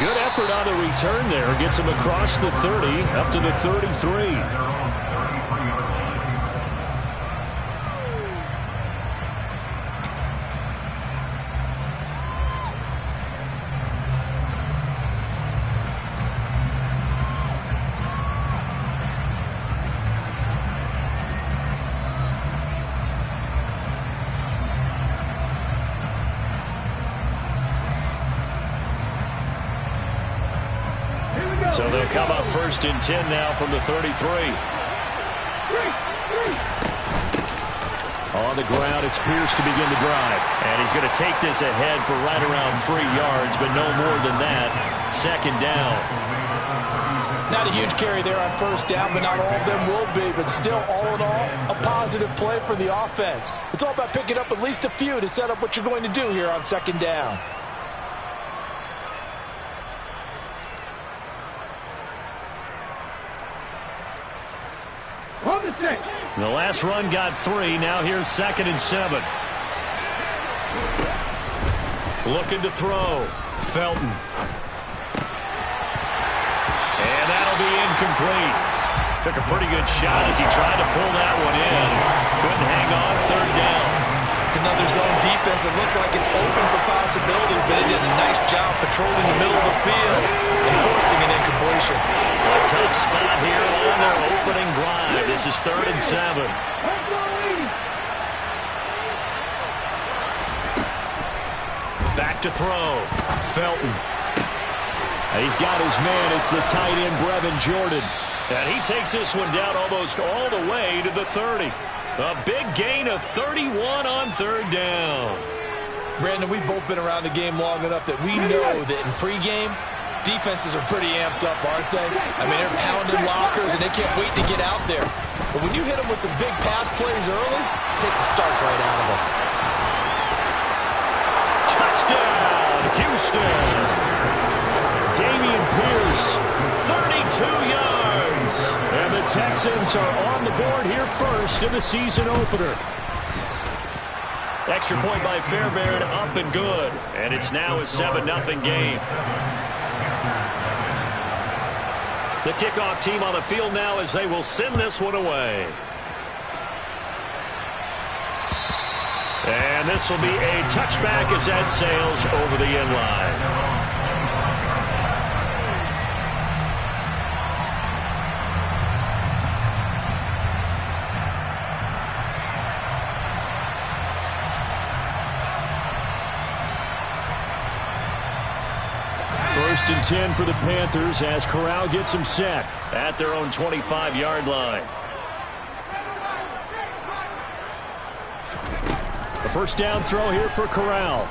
Good effort on the return there. Gets him across the 30, up to the 33. So they'll come up 1st and 10 now from the 33. On the ground, it's Pierce to begin the drive. And he's going to take this ahead for right around 3 yards, but no more than that. 2nd down. Not a huge carry there on 1st down, but not all of them will be. But still, all in all, a positive play for the offense. It's all about picking up at least a few to set up what you're going to do here on 2nd down. The last run got 3. Now here's 2nd and 7. Looking to throw. Felton. And that'll be incomplete. Took a pretty good shot as he tried to pull that one in. Couldn't hang on. 3rd down. It's another zone defense. It looks like it's open for possibilities, but it did a nice job patrolling the middle of the field and forcing an incompletion. A tough spot here on their opening drive. This is 3rd and 7. Back to throw. Felton. He's got his man. It's the tight end, Brevin Jordan. And he takes this one down almost all the way to the 30. A big gain of 31 on 3rd down. Brandon, we've both been around the game long enough that we know that in pregame, defenses are pretty amped up, aren't they? I mean, they're pounding lockers, and they can't wait to get out there. But when you hit them with some big pass plays early, it takes the starch right out of them. Touchdown, Houston. Dameon Pierce, 32 yards. And the Texans are on the board here first in the season opener. Extra point by Fairbairn, up and good. And it's now a 7-0 game. The kickoff team on the field now as they will send this one away. And this will be a touchback as that sails over the end line. First and 10 for the Panthers as Corral gets them set at their own 25-yard line. The first down throw here for Corral.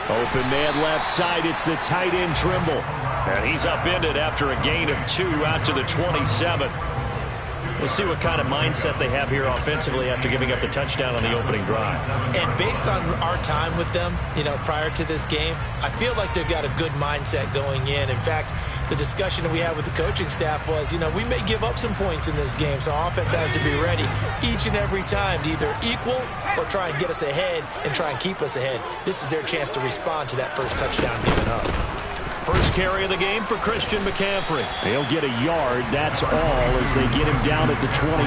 Open man left side. It's the tight end Trimble. And he's upended after a gain of 2 out to the 27. We'll see what kind of mindset they have here offensively after giving up the touchdown on the opening drive. And based on our time with them, prior to this game, I feel like they've got a good mindset going in. In fact, the discussion that we had with the coaching staff was, we may give up some points in this game, so our offense has to be ready each and every time to either equal or try and get us ahead and try and keep us ahead. This is their chance to respond to that first touchdown given up. First carry of the game for Christian McCaffrey. He'll get a yard, that's all, as they get him down at the 28.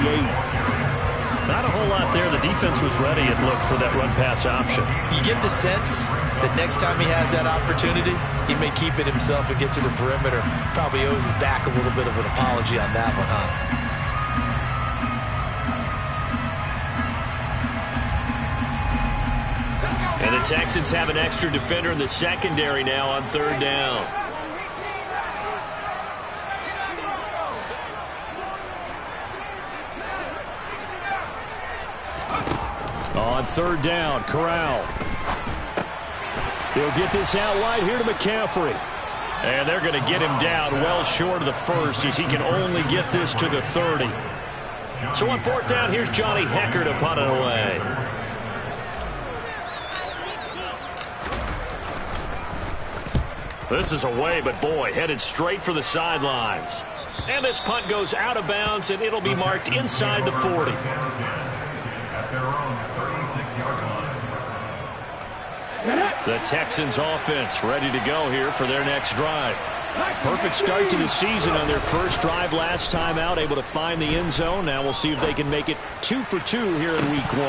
Not a whole lot there. The defense was ready, it looked, for that run-pass option. You get the sense that next time he has that opportunity, he may keep it himself and get to the perimeter. Probably owes his back a little bit of an apology on that one, huh? And the Texans have an extra defender in the secondary now on 3rd down. On 3rd down, Corral. He'll get this out wide here to McCaffrey. And they're going to get him down well short of the first as he can only get this to the 30. So on 4th down, here's Johnny Hecker to punt it away. This is away, but boy, headed straight for the sidelines. And this punt goes out of bounds, and it'll be marked inside the 40. The Texans offense ready to go here for their next drive. Perfect start to the season on their first drive last time out, able to find the end zone. Now we'll see if they can make it 2 for 2 here in week 1.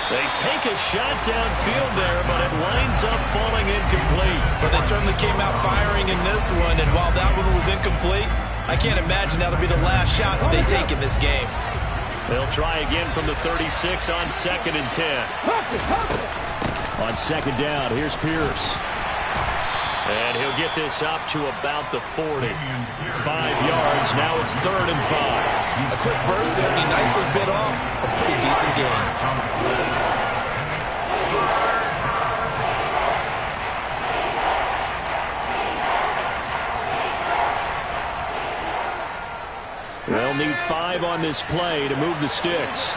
They take a shot downfield there, but it winds up falling incomplete. But they certainly came out firing in this one, and while that one was incomplete, I can't imagine that'll be the last shot that they take in this game. They'll try again from the 36 on 2nd and 10. On 2nd down, here's Pierce. And he'll get this up to about the 40. 5 yards, now it's 3rd and 5. A quick burst there, and he nicely bit off a pretty decent gain. They'll need 5 on this play to move the sticks.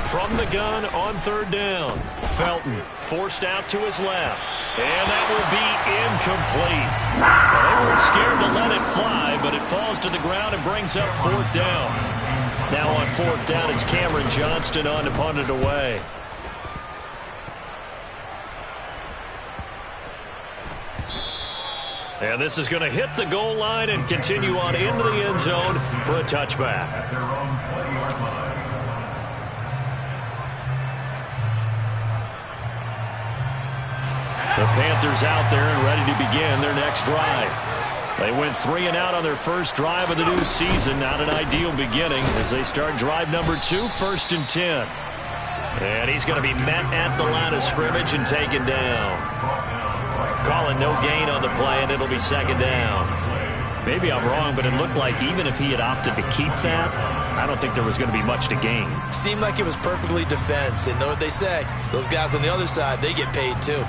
From the gun on 3rd down. Felton forced out to his left. And that will be incomplete. Well, they weren't scared to let it fly, but it falls to the ground and brings up 4th down. Now on 4th down, it's Cameron Johnston on to punt it away. And this is going to hit the goal line and continue on into the end zone for a touchback. The Panthers out there and ready to begin their next drive. They went 3 and out on their first drive of the new season. Not an ideal beginning as they start drive number 2, 1st and 10. And he's going to be met at the line of scrimmage and taken down. Calling no gain on the play, and it'll be 2nd down. Maybe I'm wrong, but it looked like even if he had opted to keep that, I don't think there was going to be much to gain. Seemed like it was perfectly defense, and know what they say. Those guys on the other side, they get paid too.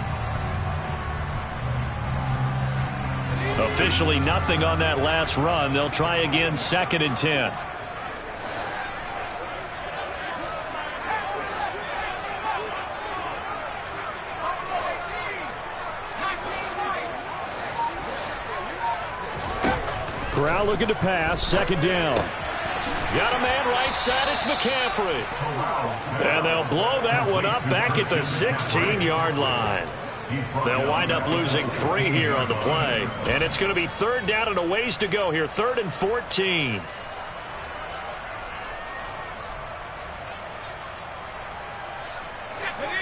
Officially nothing on that last run. They'll try again, 2nd and 10. Corral looking to pass, 2nd down. Got a man right side, it's McCaffrey. And they'll blow that one up back at the 16-yard line. They'll wind up losing 3 here on the play. And it's going to be 3rd down and a ways to go here, 3rd and 14.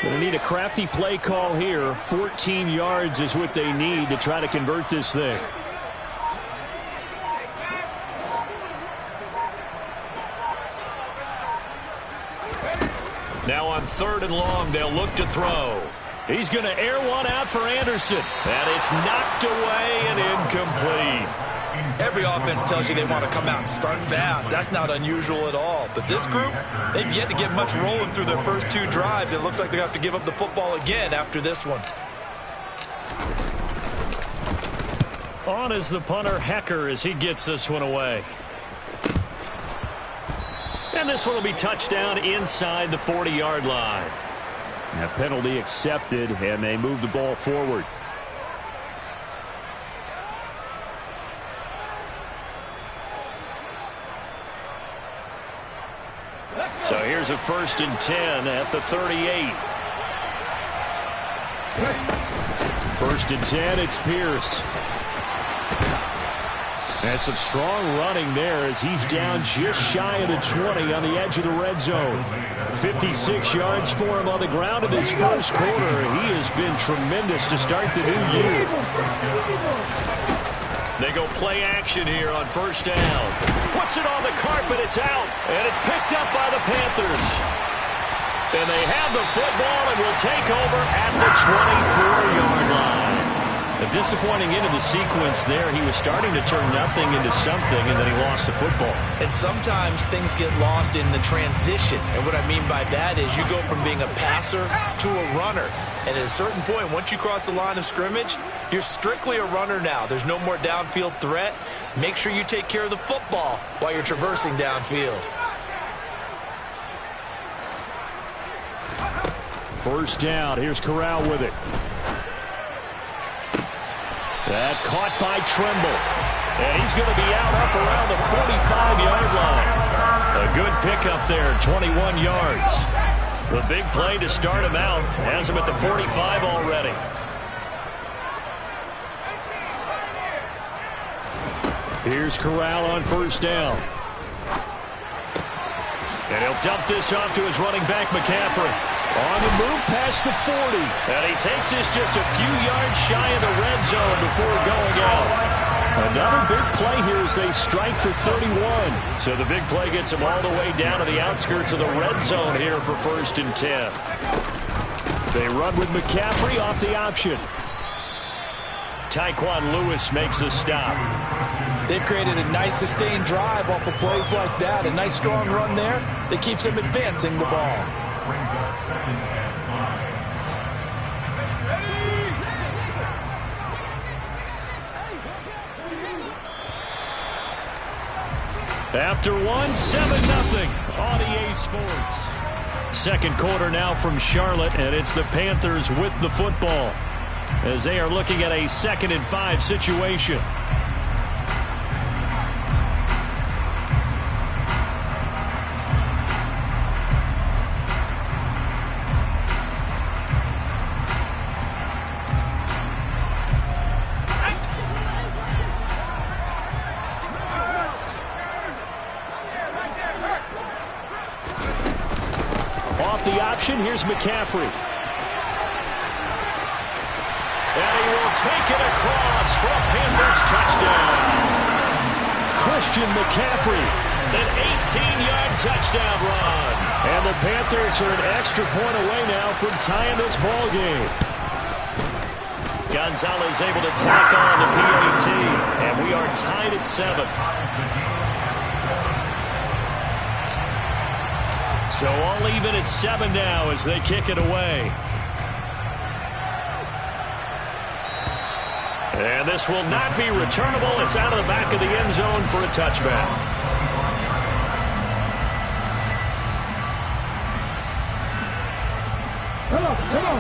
Going to need a crafty play call here. 14 yards is what they need to try to convert this thing. Now on 3rd and long, they'll look to throw. He's going to air one out for Anderson. And it's knocked away and incomplete. Every offense tells you they want to come out and start fast. That's not unusual at all. But this group, they've yet to get much rolling through their first 2 drives. It looks like they have to give up the football again after this one. On is the punter, Hecker, as he gets this one away. And this one will be touchdown inside the 40-yard line. A penalty accepted, and they move the ball forward. So here's a 1st and 10 at the 38. 1st and 10, it's Pierce. And some strong running there as he's down just shy of the 20 on the edge of the red zone. 56 yards for him on the ground in this first quarter. He has been tremendous to start the new year. They go play action here on 1st down. Puts it on the carpet, it's out, and it's picked up by the Panthers. And they have the football and will take over at the 24-yard line. A disappointing end of the sequence there. He was starting to turn nothing into something, and then he lost the football. And sometimes things get lost in the transition. And what I mean by that is you go from being a passer to a runner. And at a certain point, once you cross the line of scrimmage, you're strictly a runner now. There's no more downfield threat. Make sure you take care of the football while you're traversing downfield. 1st down. Here's Corral with it. That caught by Trimble. And he's going to be out up around the 45-yard line. A good pickup there, 21 yards. The big play to start him out has him at the 45 already. Here's Corral on first down. And he'll dump this off to his running back, McCaffrey. On the move past the 40. And he takes this just a few yards shy of the red zone before going out. Another big play here as they strike for 31. So the big play gets him all the way down to the outskirts of the red zone here for 1st and 10. They run with McCaffrey off the option. Tyquan Lewis makes the stop. They've created a nice sustained drive off of plays like that. A nice strong run there that keeps them advancing the ball. After one, 7-0 on EA Sports. Second quarter now from Charlotte, and it's the Panthers with the football as they are looking at a 2nd and 5 situation. The option, here's McCaffrey. And he will take it across for a Panthers touchdown. Christian McCaffrey, an 18-yard touchdown run. And the Panthers are an extra point away now from tying this ball game. Gonzalez able to tack on the PAT, and we are tied at 7. So all even at 7 now as they kick it away. And this will not be returnable. It's out of the back of the end zone for a touchback.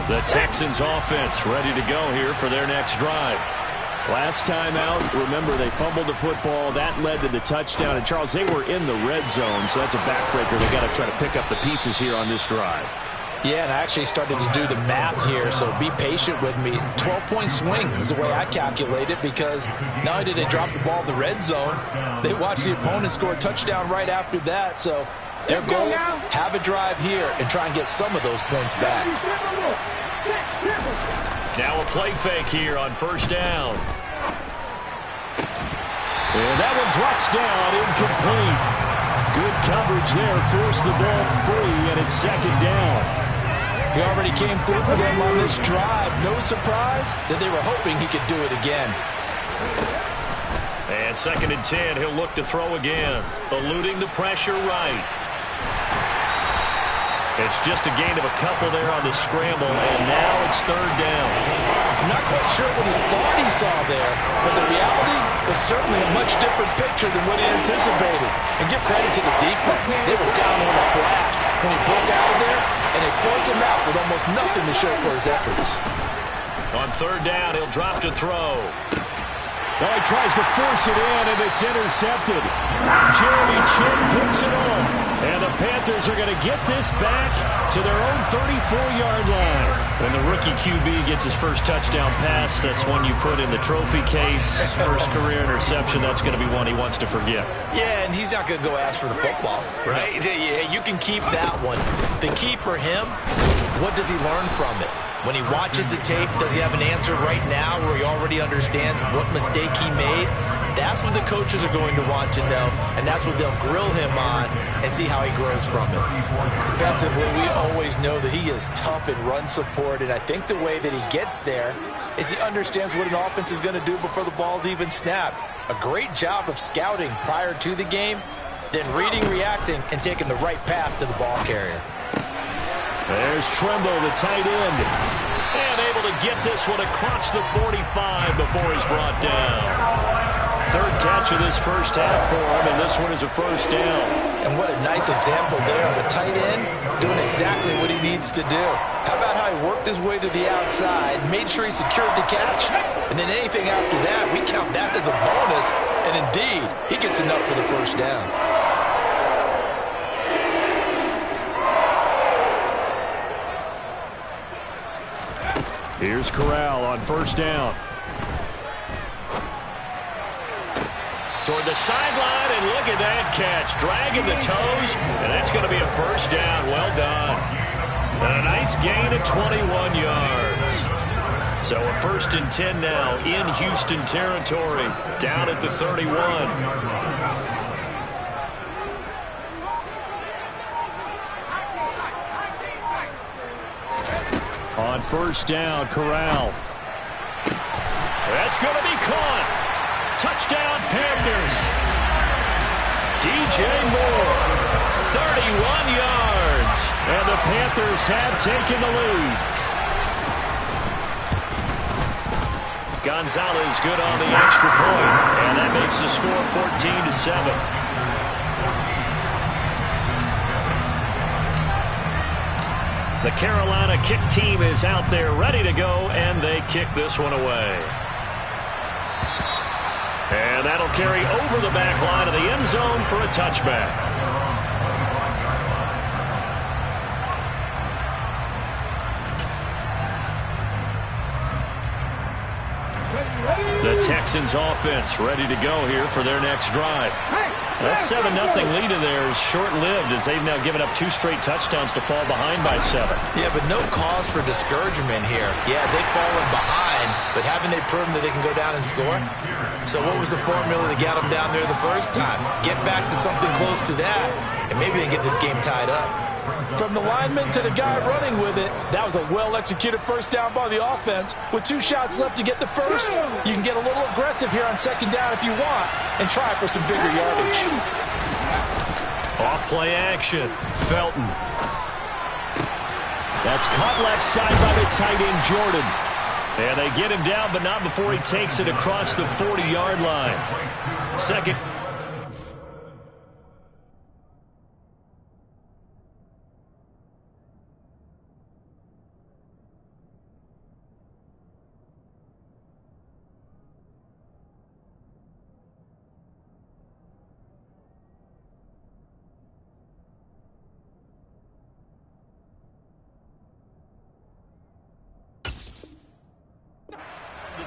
The Texans offense ready to go here for their next drive. Last time out, remember, they fumbled the football. That led to the touchdown. And, Charles, they were in the red zone, so that's a backbreaker. They got to try to pick up the pieces here on this drive. Yeah, and I actually started to do the math here, so be patient with me. 12-point swing is the way I calculate it, because not only did they drop the ball in the red zone, they watched the opponent score a touchdown right after that. So their goal, have a drive here and try and get some of those points back. Now a play fake here on first down. And that one drops down, incomplete. Good coverage there, forced the ball free, and it's 2nd down. He already came through for them on this drive. No surprise that they were hoping he could do it again. And 2nd and 10, he'll look to throw again. Eluding the pressure right. It's just a gain of a couple there on the scramble, and now it's 3rd down. I'm not quite sure what he thought he saw there, but the reality was certainly a much different picture than what he anticipated. And give credit to the defense. They were down on a flash when he broke out of there, and they forced him out with almost nothing to show for his efforts. On 3rd down, he'll drop to throw. Now he tries to force it in, and it's intercepted. Jeremy Chin picks it off. And the Panthers are going to get this back to their own 34-yard line. When the rookie QB gets his first touchdown pass, that's one you put in the trophy case. First career interception, that's going to be one he wants to forget. Yeah, and he's not going to go ask for the football, right? Yeah, you can keep that one. The key for him, what does he learn from it? When he watches the tape, does he have an answer right now where he already understands what mistake he made? That's what the coaches are going to want to know, and that's what they'll grill him on and see how he grows from it. Defensively, we always know that he is tough in run support, and I think the way that he gets there is he understands what an offense is going to do before the ball's even snapped. A great job of scouting prior to the game, then reading, reacting, and taking the right path to the ball carrier. There's Tremble, the tight end, and able to get this one across the 45 before he's brought down. 3rd catch of this first half for him, and this one is a first down. And what a nice example there of a tight end doing exactly what he needs to do. How about how he worked his way to the outside, made sure he secured the catch, and then anything after that, we count that as a bonus, and indeed, he gets enough for the first down. Here's Corral on first down. Toward the sideline, and look at that catch. Dragging the toes, and that's going to be a first down. Well done. And a nice gain of 21 yards. So a 1st and 10 now in Houston territory, down at the 31. On first down, Corral. That's going to be caught. Touchdown, Panthers. DJ Moore, 31 yards. And the Panthers have taken the lead. Gonzalez good on the extra point, and that makes the score 14-7. The Carolina kick team is out there ready to go, and they kick this one away. And that'll carry over the back line of the end zone for a touchback. The Texans offense ready to go here for their next drive. That 7-0 lead of theirs short-lived as they've now given up 2 straight touchdowns to fall behind by 7. Yeah, but no cause for discouragement here. Yeah, they've fallen behind, but haven't they proven that they can go down and score? So what was the formula to get them down there the first time? Get back to something close to that, and maybe they can get this game tied up. From the lineman to the guy running with it, that was a well-executed first down by the offense. With 2 shots left to get the first, you can get a little aggressive here on second down if you want and try for some bigger yardage. Off-play action. Felton. That's caught left side by the tight end, Jordan. And they get him down, but not before he takes it across the 40-yard line. Second.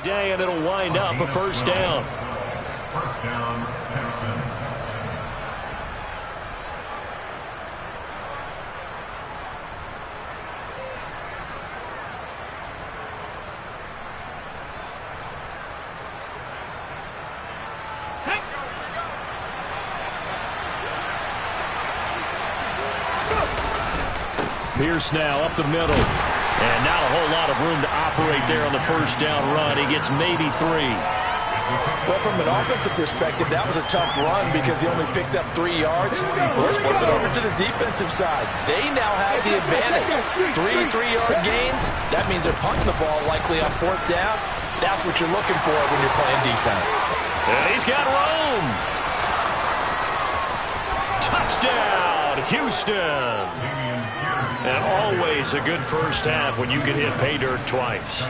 Day, and it'll wind up a first down. First down, Texans. Pierce now up the middle. And not a whole lot of room to operate there on the first down run. He gets maybe 3. Well, from an offensive perspective, that was a tough run because he only picked up 3 yards. Well, let's flip it over to the defensive side. They now have the advantage. 3 3-yard gains. That means they're punting the ball likely on 4th down. That's what you're looking for when you're playing defense. And he's got room. Touchdown, Houston. And always a good first half when you can hit pay dirt twice.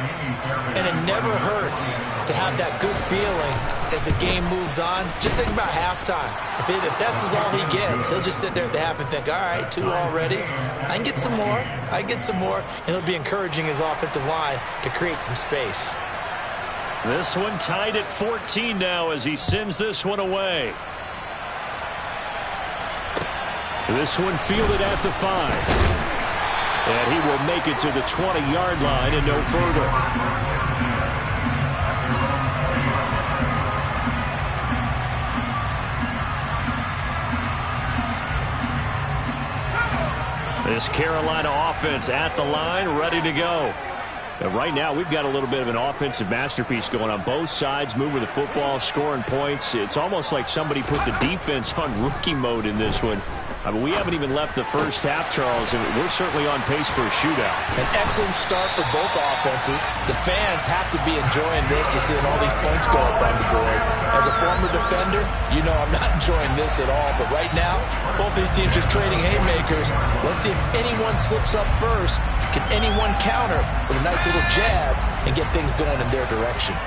And it never hurts to have that good feeling as the game moves on. Just think about halftime. If that's all he gets, he'll just sit there at the half and think, all right, 2 already. I can get some more. I get some more. And he'll be encouraging his offensive line to create some space. This one tied at 14 now as he sends this one away. This one fielded at the 5. And he will make it to the 20-yard line and no further. This Carolina offense at the line, ready to go. And right now, we've got a little bit of an offensive masterpiece going on both sides, moving the football, scoring points. It's almost like somebody put the defense on rookie mode in this one. I mean, we haven't even left the first half, Charles, and we're certainly on pace for a shootout. An excellent start for both offenses. The fans have to be enjoying this to seeing all these points go up on the board. As a former defender, you know I'm not enjoying this at all. But right now, both these teams just trading haymakers. Let's see if anyone slips up first. Can anyone counter with a nice little jab and get things going in their direction?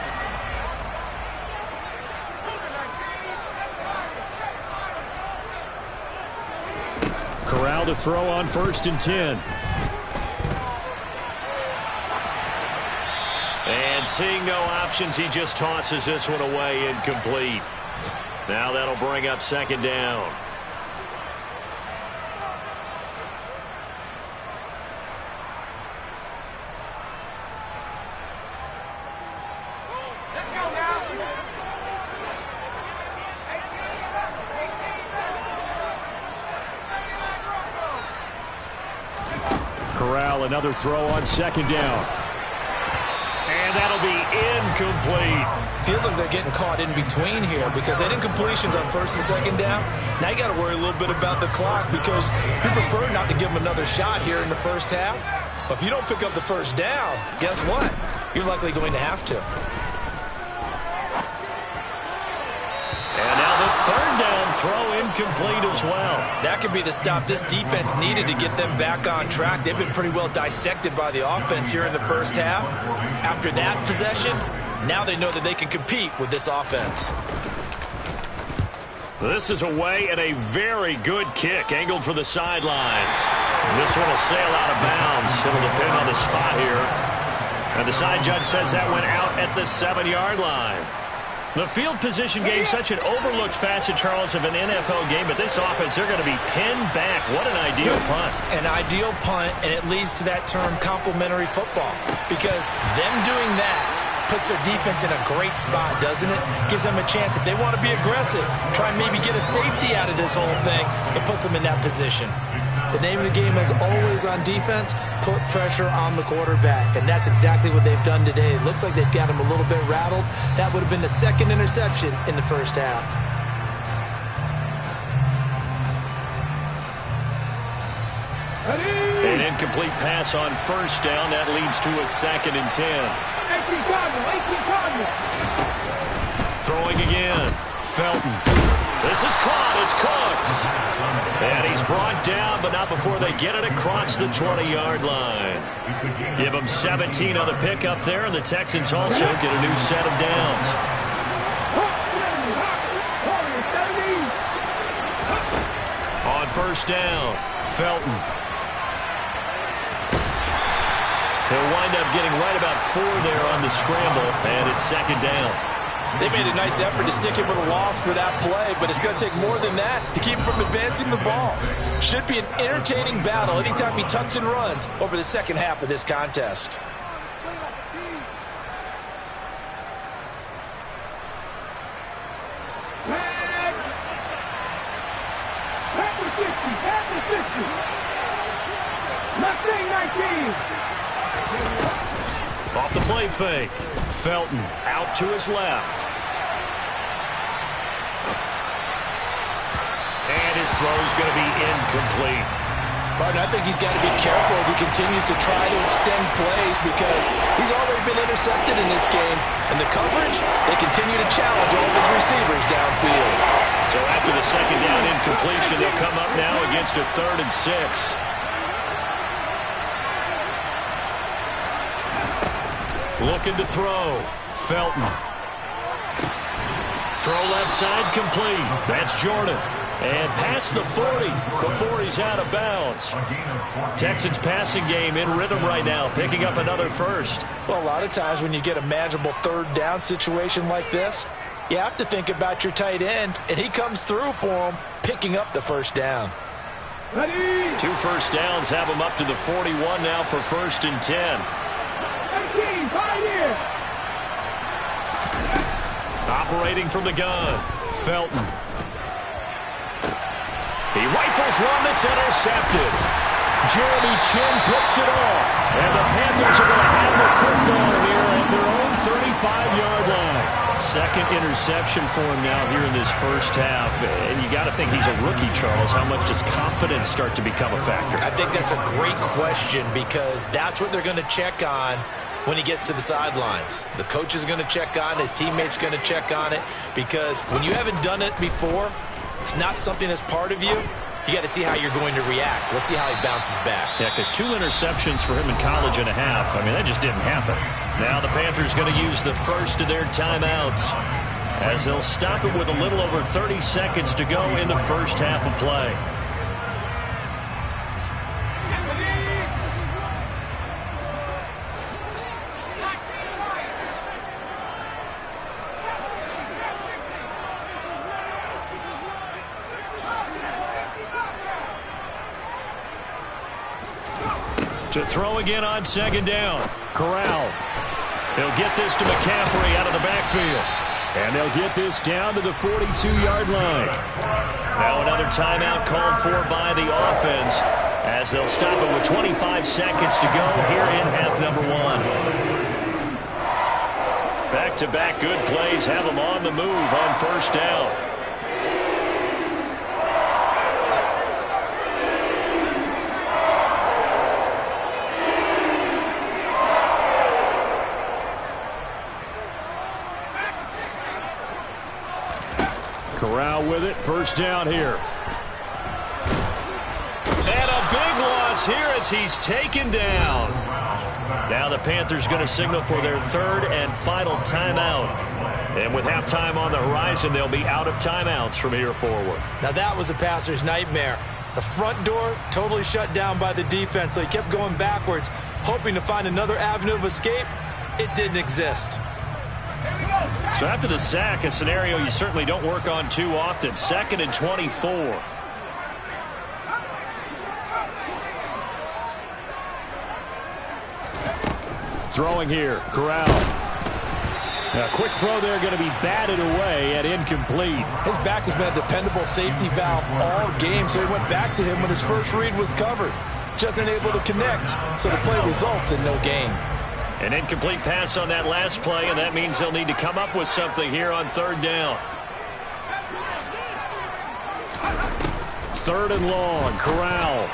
Corral to throw on 1st and 10. And seeing no options, he just tosses this one away, incomplete. Now that'll bring up second down. Corral, another throw on second down. And that'll be incomplete. Feels like they're getting caught in between here because they didn't completions on first and second down. Now you got to worry a little bit about the clock because you prefer not to give them another shot here in the first half. But if you don't pick up the first down, guess what? You're likely going to have to. And now the third down throw incomplete as well. That could be the stop this defense needed to get them back on track. They've been pretty well dissected by the offense here in the first half. After that possession, now they know that they can compete with this offense. This is away and a very good kick, angled for the sidelines. This one will sail out of bounds. It'll depend on the spot here. And the side judge says that went out at the 7-yard line. The field position game, such an overlooked facet, Charles, of an NFL game, but this offense, they're going to be pinned back. What an ideal punt. An ideal punt, and it leads to that term complementary football, because them doing that puts their defense in a great spot, doesn't it? Gives them a chance. If they want to be aggressive, try and maybe get a safety out of this whole thing, it puts them in that position. The name of the game is always on defense, put pressure on the quarterback. And that's exactly what they've done today. It looks like they've got him a little bit rattled. That would have been the second interception in the first half. An incomplete pass on first down. That leads to a 2nd and 10. Throwing again. Felton. This is caught. It's Cooks. And he's brought down, but not before they get it across the 20-yard line. Give them 17 on the pickup there, and the Texans also get a new set of downs. On first down, Felton. He'll wind up getting right about 4 there on the scramble, and it's 2nd down. They made a nice effort to stick him with a loss for that play, but it's going to take more than that to keep him from advancing the ball. Should be an entertaining battle anytime he tucks and runs over the second half of this contest. Off the play fake. Felton out to his left. And his throw is going to be incomplete. Martin, I think he's got to be careful as he continues to try to extend plays because he's already been intercepted in this game. And the coverage, they continue to challenge all of his receivers downfield. So after the 2nd down incompletion, they'll come up now against a 3rd and 6. Looking to throw. Felton. Throw left side complete. That's Jordan. And past the 40 before he's out of bounds. Texans passing game in rhythm right now, picking up another first. Well, a lot of times when you get a manageable 3rd down situation like this, you have to think about your tight end, and he comes through for him, picking up the first down. 2 first downs have him up to the 41 now for 1st and 10. Operating from the gun, Felton. He rifles one that's intercepted. Jeremy Chin picks it off. And the Panthers are going to have the football here at their own 35-yard line. 2nd interception for him now here in this first half. And you got to think he's a rookie, Charles. How much does confidence start to become a factor? I think that's a great question because that's what they're going to check on when he gets to the sidelines. The coach is going to check on it. His teammates going to check on it because when you haven't done it before, it's not something that's part of you. You got to see how you're going to react. Let's see how he bounces back. Yeah, because 2 interceptions for him in college and a half. I mean, that just didn't happen. Now the Panthers going to use the first of their timeouts as they'll stop it with a little over 30 seconds to go in the first half of play. To throw again on second down. Corral. He'll get this to McCaffrey out of the backfield. And they'll get this down to the 42-yard line. Now another timeout called for by the offense as they'll stop it with 25 seconds to go here in half number one. Back-to-back good plays have them on the move on first down. Corral with it, first down here. And a big loss here as he's taken down. Now the Panthers going to signal for their third and final timeout. And with halftime on the horizon, they'll be out of timeouts from here forward. Now that was a passer's nightmare. The front door totally shut down by the defense, so he kept going backwards, hoping to find another avenue of escape. It didn't exist. So after the sack, a scenario you certainly don't work on too often. 2nd and 24. Throwing here, Corral. A quick throw there going to be batted away and incomplete. His back has been a dependable safety valve all game, so he went back to him when his first read was covered. Just unable to connect, so the play results in no gain. An incomplete pass on that last play, and that means they'll need to come up with something here on third down. 3rd and long, Corral.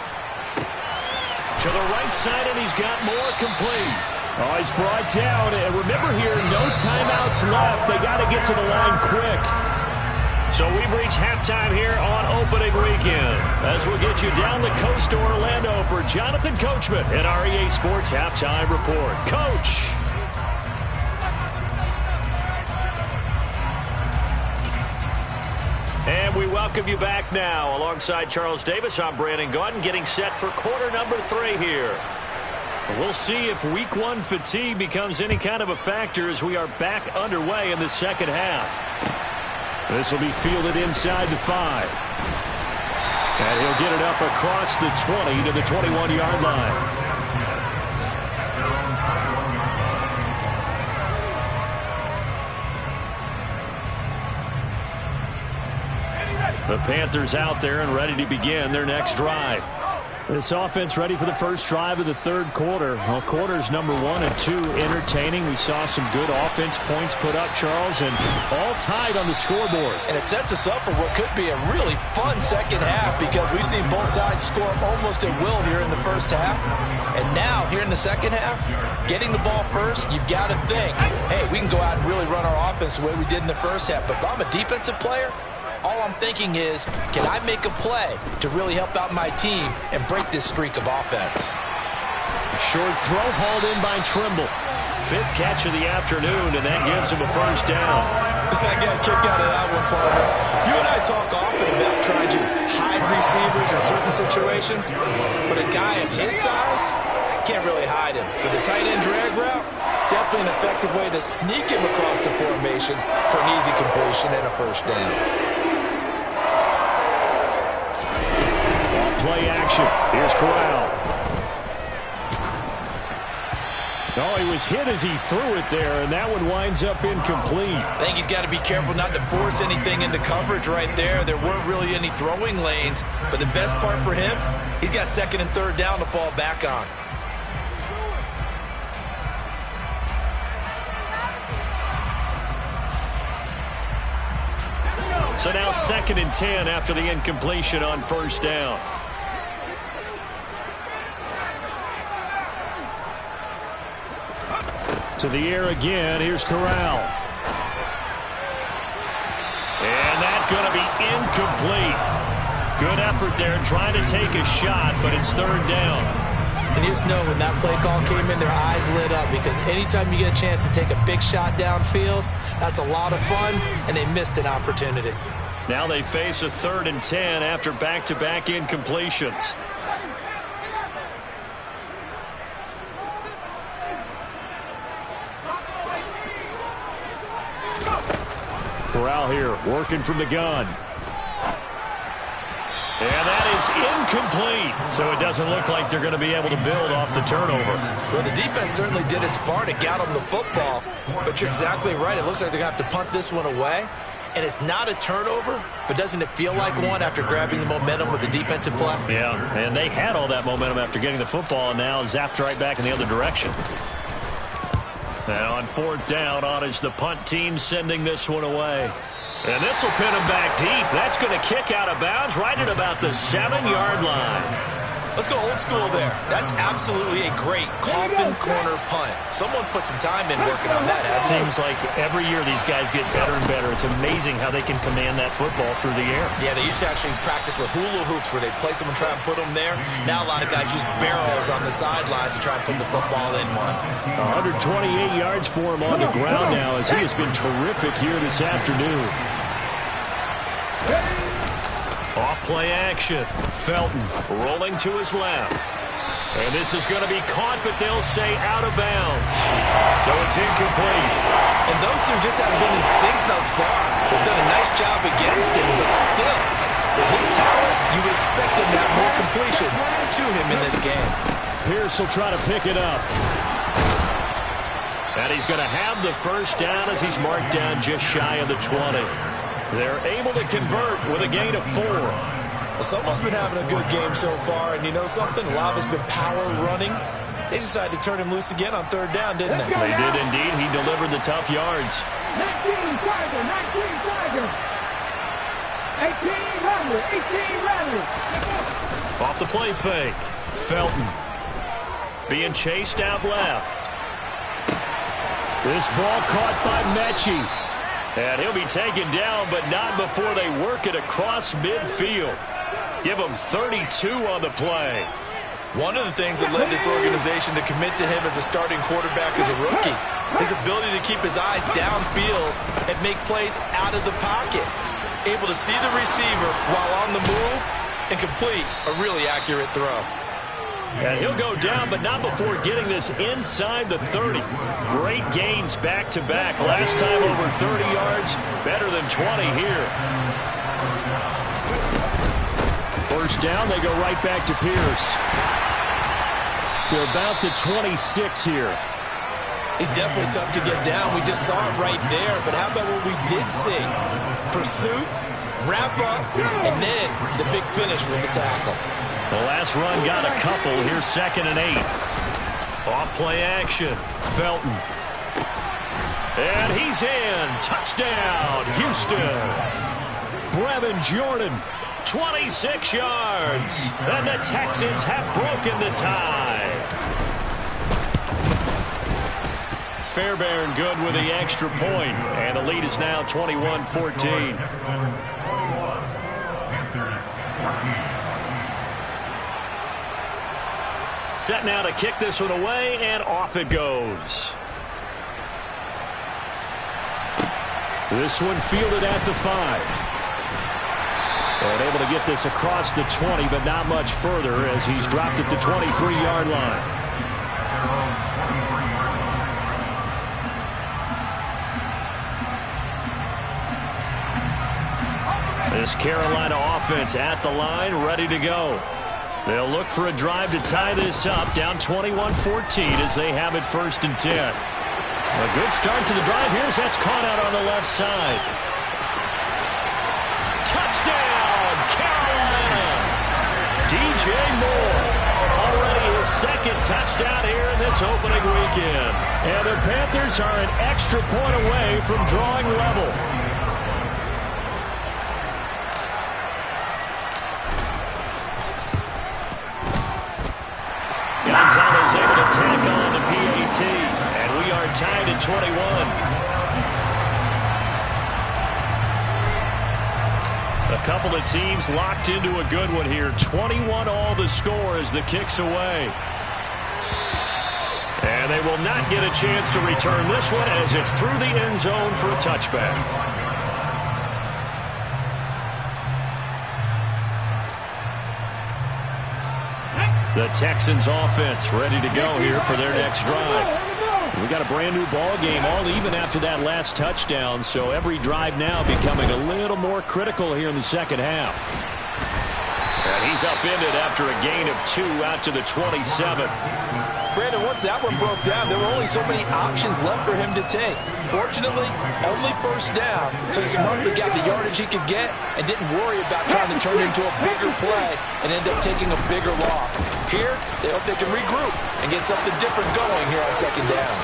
To the right side, and he's got more complete. Oh, he's brought down, and remember here, no timeouts left. They got to get to the line quick. So we've reached halftime here on opening weekend as we'll get you down the coast to Orlando for Jonathan Coachman at our EA Sports Halftime Report. Coach. And we welcome you back now. Alongside Charles Davis, I'm Brandon Gaudin, getting set for quarter number 3 here. We'll see if week 1 fatigue becomes any kind of a factor as we are back underway in the second half. This will be fielded inside the 5. And he'll get it up across the 20 to the 21-yard line. The Panthers out there and ready to begin their next drive. This offense ready for the first drive of the third quarter. Well, quarters number 1 and 2 entertaining. We saw some good offense points put up, Charles, and all tied on the scoreboard. And it sets us up for what could be a really fun second half because we've seen both sides score almost at will here in the first half. And now, here in the second half, getting the ball first, you've got to think, hey, we can go out and really run our offense the way we did in the first half. But if I'm a defensive player, all I'm thinking is, can I make a play to really help out my team and break this streak of offense? Short throw hauled in by Trimble. 5th catch of the afternoon, and that gives him a first down. I got a kick out of that one, partner. You and I talk often about trying to hide receivers in certain situations, but a guy of his size can't really hide him. But the tight end drag route, definitely an effective way to sneak him across the formation for an easy completion and a first down. Play action. Here's Corral. Oh, he was hit as he threw it there, and that one winds up incomplete. I think he's got to be careful not to force anything into coverage right there. There weren't really any throwing lanes, but the best part for him, he's got 2nd and 3rd down to fall back on. So now 2nd and 10 after the incompletion on first down. To the air again. Here's Corral. And that's going to be incomplete. Good effort there trying to take a shot, but it's 3rd down. And you just know when that play call came in, their eyes lit up because anytime you get a chance to take a big shot downfield, that's a lot of fun, and they missed an opportunity. Now they face a 3rd and 10 after back-to-back incompletions. Corral here, working from the gun. And that is incomplete. So it doesn't look like they're going to be able to build off the turnover. Well, the defense certainly did its part. It got them the football. But you're exactly right. It looks like they're going to have to punt this one away. And it's not a turnover, but doesn't it feel like one after grabbing the momentum with the defensive play? Yeah, and they had all that momentum after getting the football, and now zapped right back in the other direction. Now on 4th down, on is the punt team sending this one away. And this will pin him back deep. That's going to kick out of bounds right at about the 7-yard line. Let's go old school there. That's absolutely a great coffin corner punt. Someone's put some time in working on that, hasn't it? Seems like every year these guys get better and better. It's amazing how they can command that football through the air. Yeah, they used to actually practice with hula hoops where they place them and try and put them there. Now a lot of guys use barrels on the sidelines to try and put the football in one. 128 yards for him on the ground now as he has been terrific here this afternoon. Off-play action. Felton rolling to his left. And this is going to be caught, but they'll say out of bounds. So it's incomplete. And those two just haven't been in sync thus far. They've done a nice job against him, but still, with his talent, you would expect him to have more completions to him in this game. Pierce will try to pick it up. And he's going to have the first down as he's marked down just shy of the 20. They're able to convert with a gain of 4. Well, someone's been having a good game so far, and you know something? A lot of it's been power running. They decided to turn him loose again on 3rd down, didn't they? They did indeed. He delivered the tough yards. 19 Tiger. 18 Rattler. Off the play fake. Felton being chased out left. This ball caught by Mechie. And he'll be taken down, but not before they work it across midfield. Give him 32 on the play. One of the things that led this organization to commit to him as a starting quarterback as a rookie, his ability to keep his eyes downfield and make plays out of the pocket. Able to see the receiver while on the move and complete a really accurate throw. And he'll go down, but not before getting this inside the 30. Great gains back-to-back. Last time over 30 yards, better than 20 here. First down, they go right back to Pierce. To about the 26 here. He's definitely tough to get down. We just saw it right there. But how about what we did see? Pursuit, wrap up, and then the big finish with the tackle. The last run got a couple. Here's 2nd and 8. Off-play action. Felton. And he's in. Touchdown, Houston. Brevin Jordan, 26 yards. And the Texans have broken the tie. Fairbairn good with the extra point. And the lead is now 21-14. Set now to kick this one away, and off it goes. This one fielded at the 5. And able to get this across the 20, but not much further as he's dropped it to 23-yard line. This Carolina offense at the line, ready to go. They'll look for a drive to tie this up, down 21-14 as they have it 1st and 10. A good start to the drive. Here's that's caught out on the left side. Touchdown, Carolina! DJ Moore, already his 2nd touchdown here in this opening weekend. And the Panthers are an extra point away from drawing level. Gonzalez able to tack on the PAT, and we are tied at 21. A couple of teams locked into a good one here. 21 all the score as the kick's away. And they will not get a chance to return this one as it's through the end zone for a touchback. The Texans offense ready to go here for their next drive. We got a brand new ball game, all even after that last touchdown, so every drive now becoming a little more critical here in the second half. And he's upended after a gain of 2 out to the 27. Brandon, once that one broke down, there were only so many options left for him to take. Fortunately, only first down, so he smartly got the yardage he could get and didn't worry about trying to turn it into a bigger play and end up taking a bigger loss. Here, they hope they can regroup and get something different going here on second down.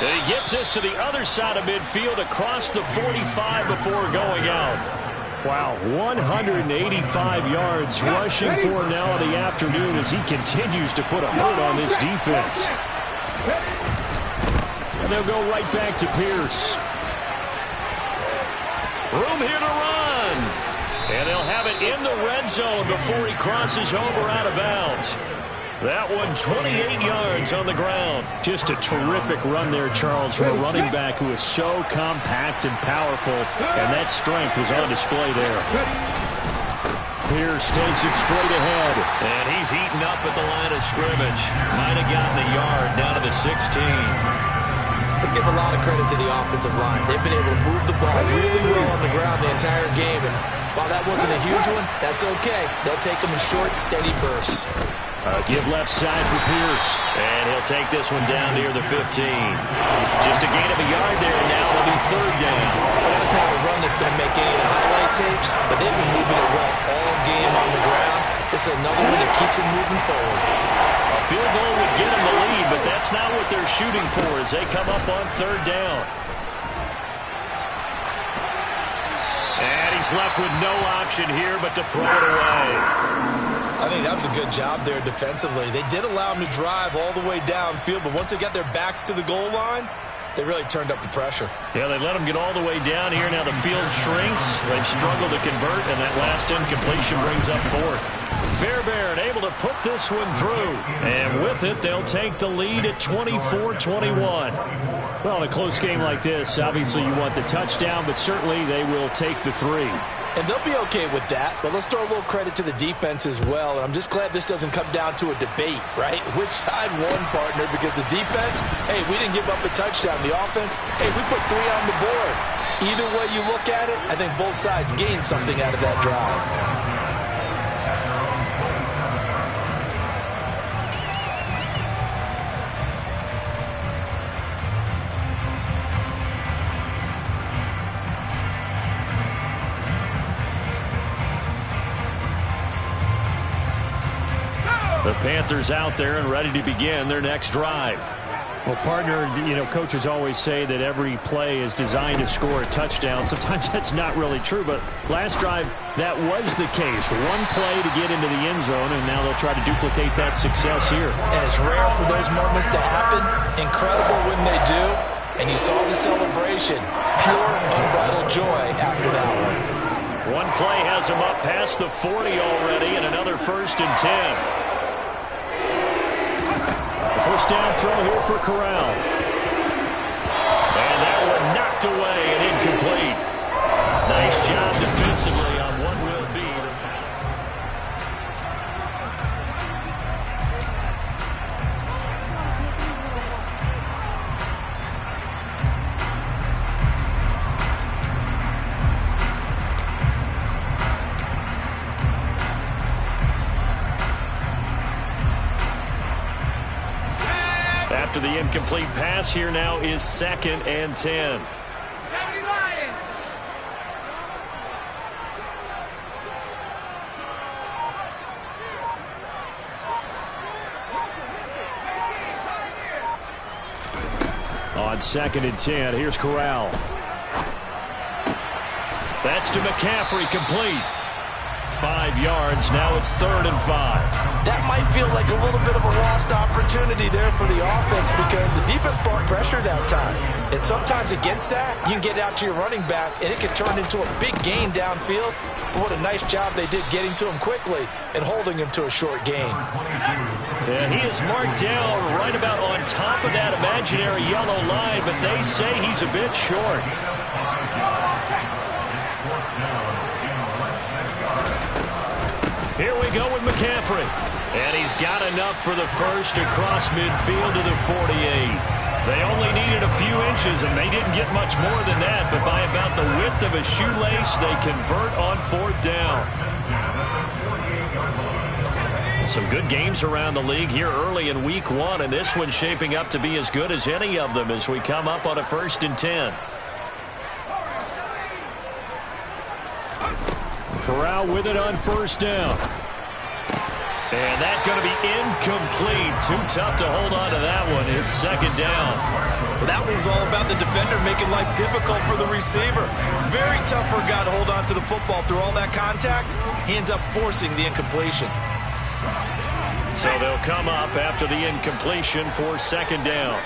And he gets this to the other side of midfield across the 45 before going out. Wow, 185 yards rushing for him now in the afternoon as he continues to put a hurt on this defense. And they'll go right back to Pierce. Room here to run. And they'll have it in the red zone before he crosses over out of bounds. That one, 28 yards on the ground. Just a terrific run there, Charles, from a running back who is so compact and powerful, and that strength was on display there. Pierce takes it straight ahead. And he's eaten up at the line of scrimmage. Might have gotten a yard down to the 16. Let's give a lot of credit to the offensive line. They've been able to move the ball really well on the ground the entire game, and while that wasn't a huge one, that's okay. They'll take them in short, steady bursts. Give left side for Pierce. And he'll take this one down near the 15. Just a gain of a yard there, and now it'll be third down. Well, that's not a run that's going to make any of the highlight tapes, but they've been moving it well all game on the ground. This is another one that keeps them moving forward. A field goal would get them the lead, but that's not what they're shooting for as they come up on third down. And he's left with no option here but to throw it away. I think that was a good job there defensively. They did allow him to drive all the way downfield, but once they got their backs to the goal line, they really turned up the pressure. Yeah, they let him get all the way down here. Now the field shrinks. They've struggled to convert, and that last incompletion brings up fourth. Fairbairn able to put this one through. And with it, they'll take the lead at 24-21. Well, in a close game like this, obviously you want the touchdown, but certainly they will take the 3. And they'll be okay with that, but let's throw a little credit to the defense as well. And I'm just glad this doesn't come down to a debate, right? Which side won, partner? Because the defense, hey, we didn't give up a touchdown. The offense, hey, we put 3 on the board. Either way you look at it, I think both sides gained something out of that drive. The Panthers out there and ready to begin their next drive. Well, partner, coaches always say that every play is designed to score a touchdown. Sometimes that's not really true, but last drive, that was the case. One play to get into the end zone, and now they'll try to duplicate that success here. And it's rare for those moments to happen. Incredible when they do. And you saw the celebration. Pure, unbridled joy after that one. One play has them up past the 40 already, and another 1st and 10. First down throw here for Corral. And that one knocked away and incomplete. Nice job defensively on what will be After the incomplete pass, here now is 2nd and 10. On 2nd and 10, here's Corral. That's to McCaffrey, complete. 5 yards, now it's 3rd and 5. That might feel like a little bit of a lost opportunity there for the offense because the defense brought pressure that time. And sometimes against that, you can get out to your running back, and it can turn into a big gain downfield. But what a nice job they did getting to him quickly and holding him to a short gain. Yeah, he is marked down right about on top of that imaginary yellow line, but they say he's a bit short. Here we go with McCaffrey. And he's got enough for the first across midfield to the 48. They only needed a few inches, and they didn't get much more than that. But by about the width of a shoelace, they convert on 4th down. Some good games around the league here early in week 1, and this one's shaping up to be as good as any of them as we come up on a 1st and 10. Corral with it on 1st down. And that's going to be incomplete. Too tough to hold on to that one. It's 2nd down. Well, that one was all about the defender making life difficult for the receiver. Very tough for a guy to hold on to the football through all that contact. He ends up forcing the incompletion. So they'll come up after the incompletion for 2nd down.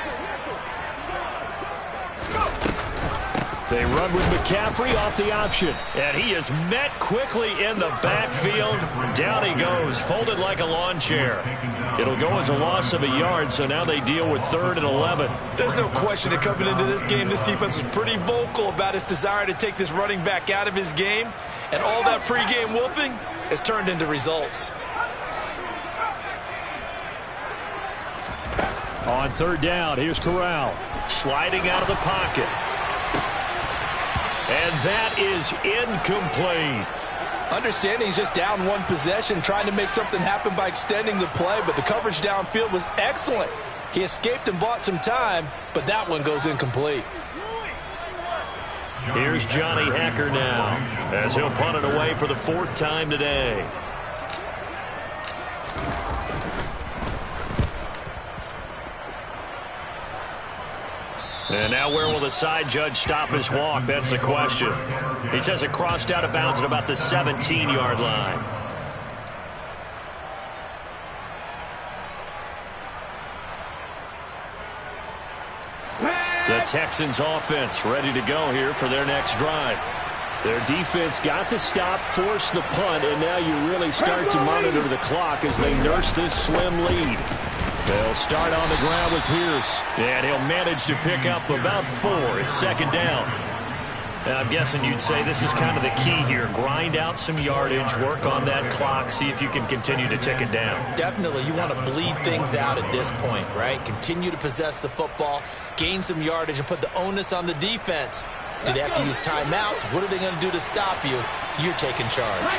They run with McCaffrey off the option. And he is met quickly in the backfield. Down he goes, folded like a lawn chair. It'll go as a loss of a yard, so now they deal with 3rd and 11. There's no question that coming into this game, this defense was pretty vocal about his desire to take this running back out of his game. And all that pregame wolfing has turned into results. On 3rd down, here's Corral. Sliding out of the pocket. And that is incomplete. Understanding he's just down 1 possession, trying to make something happen by extending the play, but the coverage downfield was excellent. He escaped and bought some time, but that one goes incomplete. Here's Johnny Hacker now, as he'll punt it away for the 4th time today. And now where will the side judge stop his walk? That's the question. He says it crossed out of bounds at about the 17-yard line. The Texans offense ready to go here for their next drive. Their defense got the stop, forced the punt, and now you really start to monitor the clock as they nurse this slim lead. They'll start on the ground with Pierce. And he'll manage to pick up about 4. It's 2nd down. And I'm guessing you'd say this is kind of the key here. Grind out some yardage, work on that clock, see if you can continue to tick it down. Definitely, you want to bleed things out at this point, right? Continue to possess the football, gain some yardage, and put the onus on the defense. Do they have to use timeouts? What are they going to do to stop you? You're taking charge.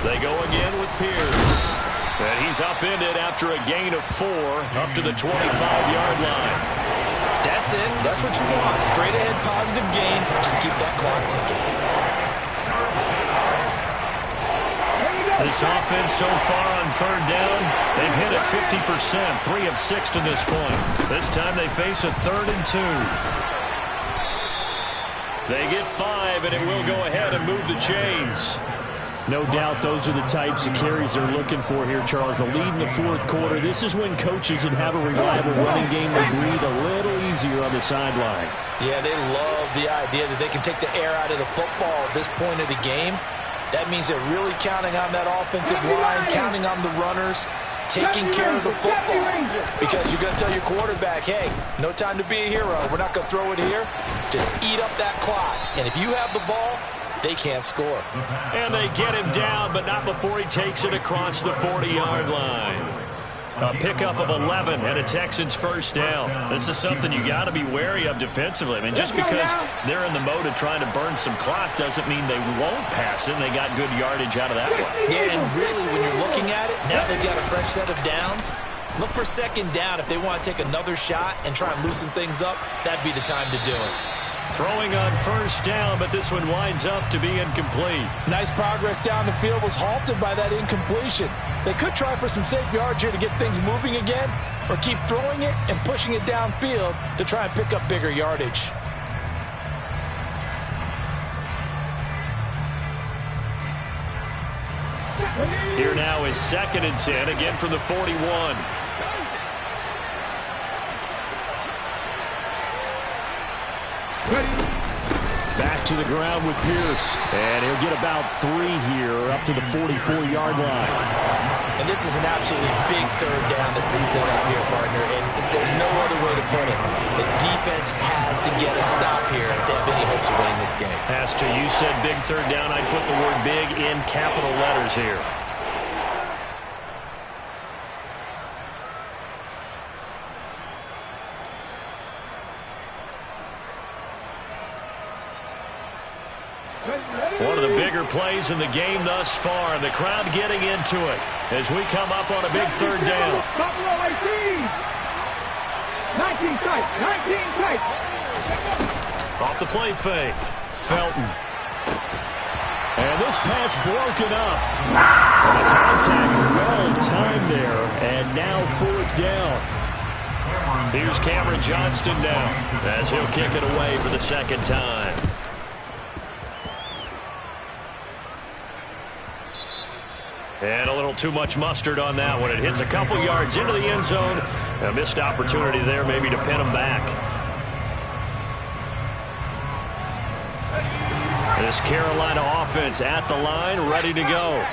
They go again with Pierce. And he's upended after a gain of 4 up to the 25-yard line. That's it. That's what you want. Straight ahead positive gain. Just keep that clock ticking. This offense so far on 3rd down, they've hit it 50%, 3 of 6 to this point. This time they face a 3rd and 2. They get 5, and it will go ahead and move the chains. No doubt those are the types of carries they're looking for here, Charles. The lead in the 4th quarter. This is when coaches that have a reliable running game will breathe a little easier on the sideline. Yeah, they love the idea that they can take the air out of the football at this point of the game. That means they're really counting on that offensive line, counting on the runners, taking care of the football. Because you're going to tell your quarterback, hey, no time to be a hero. We're not going to throw it here. Just eat up that clock. And if you have the ball, they can't score. And they get him down, but not before he takes it across the 40-yard line. A pickup of 11 and a Texans 1st down. This is something you got to be wary of defensively. I mean, just because they're in the mode of trying to burn some clock doesn't mean they won't pass it. They got good yardage out of that one. Yeah, and really, when you're looking at it, now they've got a fresh set of downs. Look for 2nd down. If they want to take another shot and try and loosen things up, that'd be the time to do it. Throwing on 1st down, but this one winds up to be incomplete. Nice progress down the field, was halted by that incompletion. They could try for some safe yards here to get things moving again, or keep throwing it and pushing it downfield to try and pick up bigger yardage. Here now is 2nd and 10, again from the 41. Back to the ground with Pierce. And he'll get about 3 here up to the 44-yard line. And this is an absolutely big 3rd down that's been set up here, partner. And there's no other way to put it. The defense has to get a stop here if they have any hopes of winning this game. Has to. You said big 3rd down. I'd put the word big in capital letters here. One of the bigger bigger plays in the game thus far, and the crowd getting into it as we come up on a big third down. Buffalo 18. 19 tight. 19 tight. Off the play fake. Felton. And this pass broken up. And the contact well timed there, and now fourth down. Here's Cameron Johnston now as he'll kick it away for the second time. And a little too much mustard on that one. It hits a couple yards into the end zone. A missed opportunity there maybe to pin him back. This Carolina offense at the line, ready to go.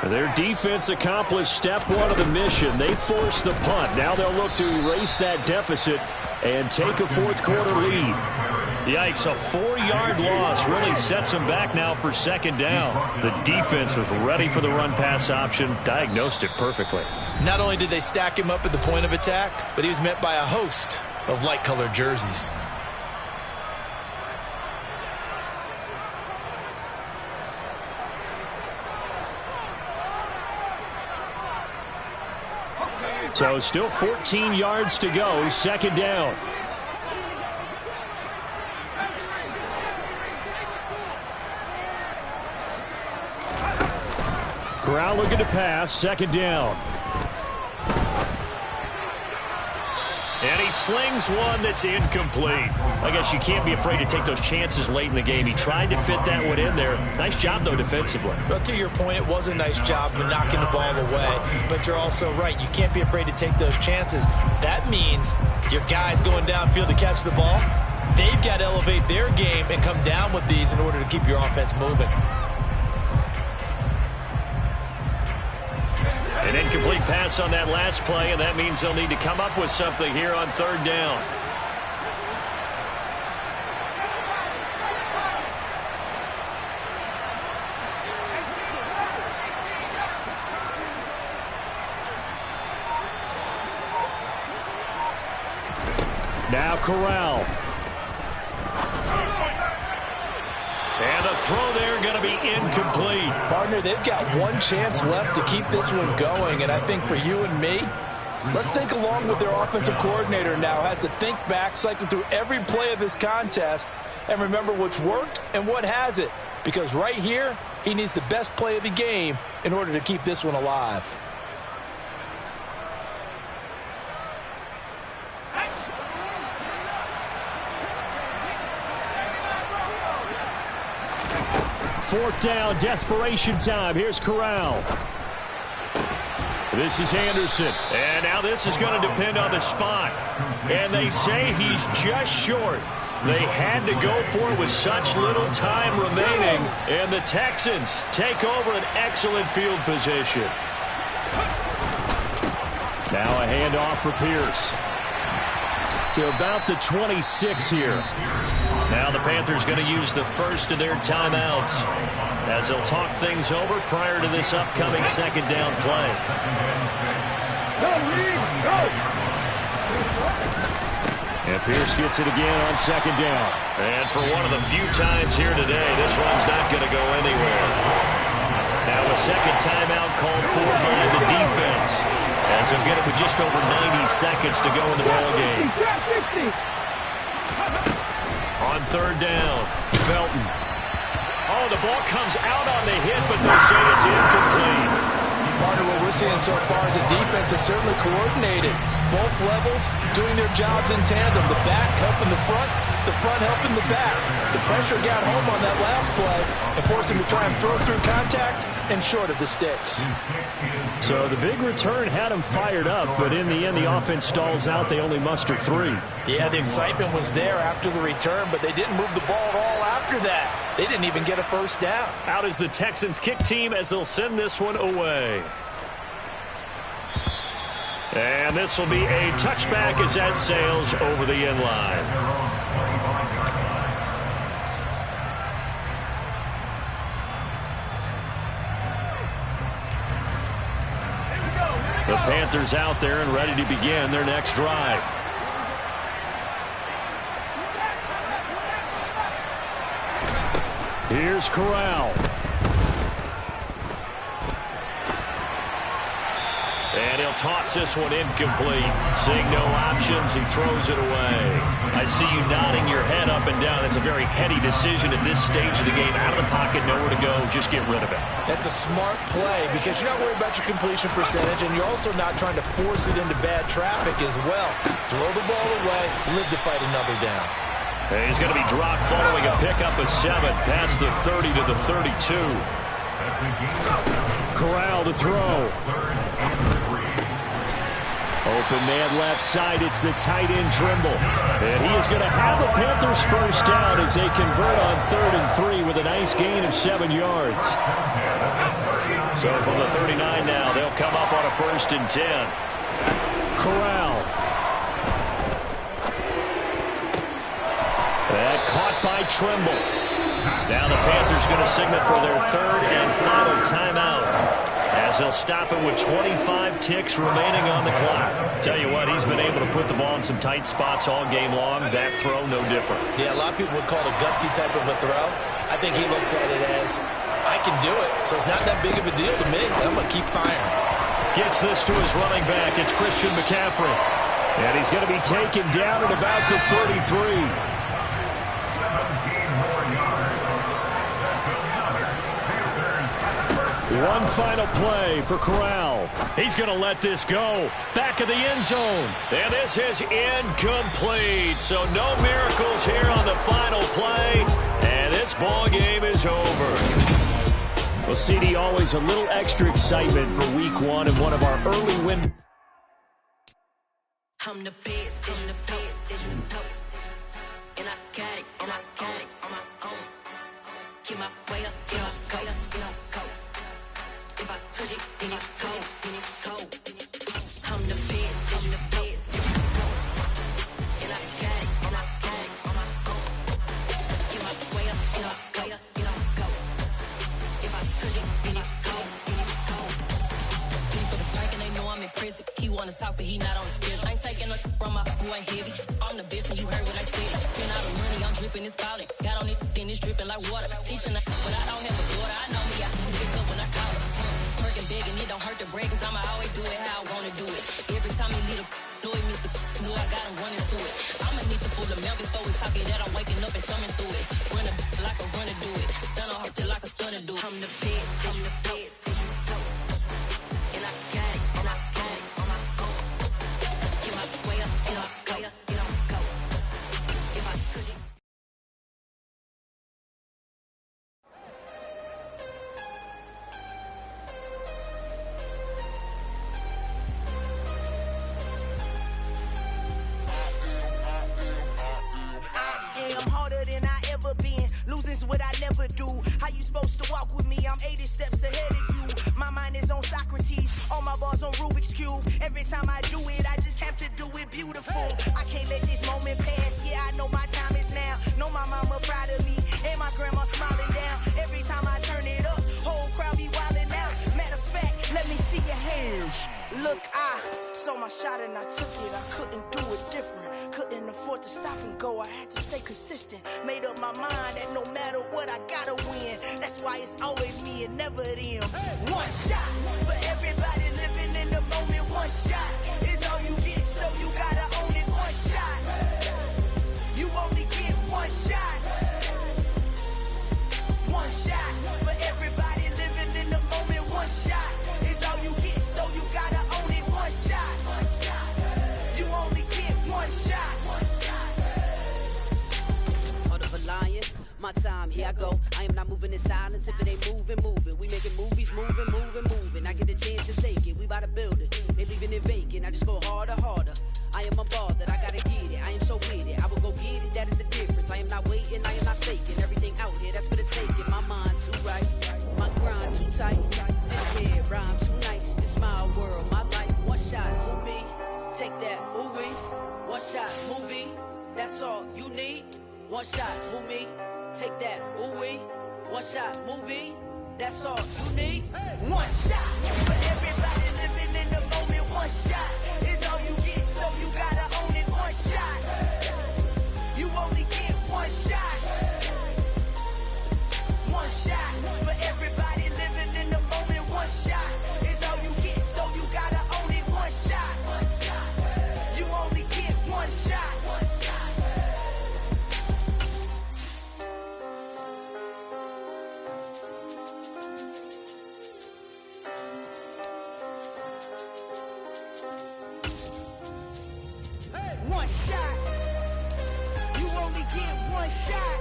Their defense accomplished step one of the mission. They forced the punt. Now they'll look to erase that deficit and take a fourth quarter lead. Yikes, a 4-yard loss really sets them back now for second down. The defense was ready for the run-pass option, diagnosed it perfectly. Not only did they stack him up at the point of attack, but he was met by a host of light-colored jerseys. So still 14 yards to go, second down. Corral looking to pass, second down. And he slings one that's incomplete. I guess you can't be afraid to take those chances late in the game. He tried to fit that one in there. Nice job, though, defensively. But to your point, it was a nice job of knocking the ball away. But you're also right. You can't be afraid to take those chances. That means your guys going downfield to catch the ball, they've got to elevate their game and come down with these in order to keep your offense moving. An incomplete pass on that last play, and that means they'll need to come up with something here on third down. Now Corral. And the throw there going to be incomplete. Partner, they've got one chance left to keep this one going, and I think for you and me, let's think along with their offensive coordinator now. Has to think back, cycle through every play of this contest, and remember what's worked and what hasn't. Because right here, he needs the best play of the game in order to keep this one alive. Fourth down, desperation time. Here's Corral. This is Anderson. And now this is going to depend on the spot. And they say he's just short. They had to go for it with such little time remaining. And the Texans take over an excellent field position. Now a handoff for Pierce. To about the 26 here. Now the Panthers going to use the first of their timeouts as they'll talk things over prior to this upcoming second down play. And Pierce gets it again on second down. And for one of the few times here today, this one's not going to go anywhere. Now a second timeout called for by the defense as they'll get it with just over 90 seconds to go in the ballgame. On third down, Felton. Oh, the ball comes out on the hit, but they'll say it's incomplete. Partner, what we're seeing so far is a defense is certainly coordinated. Both levels doing their jobs in tandem. The back helping the front helping the back. The pressure got home on that last play and forced him to try and throw through contact and short of the sticks. So the big return had him fired up, but in the end, the offense stalls out. They only muster 3. Yeah, the excitement was there after the return, but they didn't move the ball at all after that. They didn't even get a first down. Out is the Texans kick team as they'll send this one away. And this will be a touchback as that sails over the end line. The Panthers out there and ready to begin their next drive. Here's Corral. toss this one incomplete. Seeing no options, he throws it away. I see you nodding your head up and down. It's a very heady decision at this stage of the game. Out of the pocket, nowhere to go. Just get rid of it. That's a smart play because you're not worried about your completion percentage, and you're also not trying to force it into bad traffic as well. Throw the ball away, live to fight another down. And he's going to be dropped following a pickup of 7 past the 30 to the 32. Corral to throw. Open man left side. It's the tight end Trimble. And he is going to have a Panthers first down as they convert on 3rd and 3 with a nice gain of 7 yards. So from the 39 now, they'll come up on a 1st and 10. Corral. That caught by Trimble. Now the Panthers going to signal for their 3rd and final timeout as he'll stop it with 25 ticks remaining on the clock. Tell you what, he's been able to put the ball in some tight spots all game long. That throw, no different. Yeah, a lot of people would call it a gutsy type of a throw. I think he looks at it as, I can do it, so it's not that big of a deal to me. I'm going to keep firing. Gets this to his running back. It's Christian McCaffrey. And he's going to be taken down at about the 33. One final play for Corral. He's going to let this go. Back of the end zone. And this is incomplete. So no miracles here on the final play. And this ball game is over. Well, CD, always a little extra excitement for week 1 and one of our early win. I'm the best, I'm the best, and I got it, on my own. Get my way up, get my go. If I touch it, then it's cold, I'm the best, I'm the best, and I got it, on my own. Get my way up, get my go. If I touch it, then it's cold, for the park and they know I'm in prison. He wanna talk, but he not on the schedule. I ain't taking no from my boy heavy. I'm the best, and you heard what I said. Spend all the money, I'm dripping, it's falling. Got on it, then it's dripping like water. Teaching, but I don't have a daughter. I know me, I can pick up when I call it. Working big, and it don't hurt to break, cause I'ma always do it how I wanna do it. Every time he lead a do it, Mr. Know I got him running to it. I'ma need to pull the milk before we talk it that I'm waking up and thumbing through it. Run a like a runner do it. Stun on her till like a stunner do it. I'm the best, I'm the best, and I got it, on my own. Get my way up, get my go. If I touch it. I'm harder than I ever been. Losing's what I never do. How you supposed to walk with me? I'm 80 steps ahead of you. My mind is on Socrates. All my bars on Rubik's Cube. Every time I do it, I just have to do it beautiful. I can't let this moment pass. Yeah, I know my time is now. Know my mama proud of me. And my grandma smiling down. Every time I turn it up, whole crowd be wilding out. Matter of fact, let me see your hands. Look, I saw my shot and I took it. I couldn't do it different. Couldn't afford to stop and go. I had to stay consistent. Made up my mind that no matter what, I gotta win. That's why it's always me and never them. One shot for everybody living in the moment. One shot is all you get, so you gotta own it. One shot. You only get one shot. One shot for everybody living in the moment. One shot is all you get, so you gotta own it. One shot. You only get one shot. Hold up a lion, my time, here I go. I am not moving in silence. If it ain't moving. We making movies, moving. I get the chance to take it. We bout to build it. They leaving it vacant. I just go harder. I am a ball that I gotta get it. I am so with it. I will go get it. That is the difference. I am not waiting. I am not faking. Everything out here, that's for the taking. My mind too right. My grind too tight. This here rhyme too nice. This my world, my life. One shot, who me? Take that, ooh wee. One shot, movie. That's all you need. One shot, who me? Take that, ooh wee. One shot, movie. That's all you need. One shot for everybody living in the moment. One shot is all you get, so you gotta own it. One shot. You only get one shot. One shot for everybody living in the moment. One shot is all you get, so you gotta own it. One shot.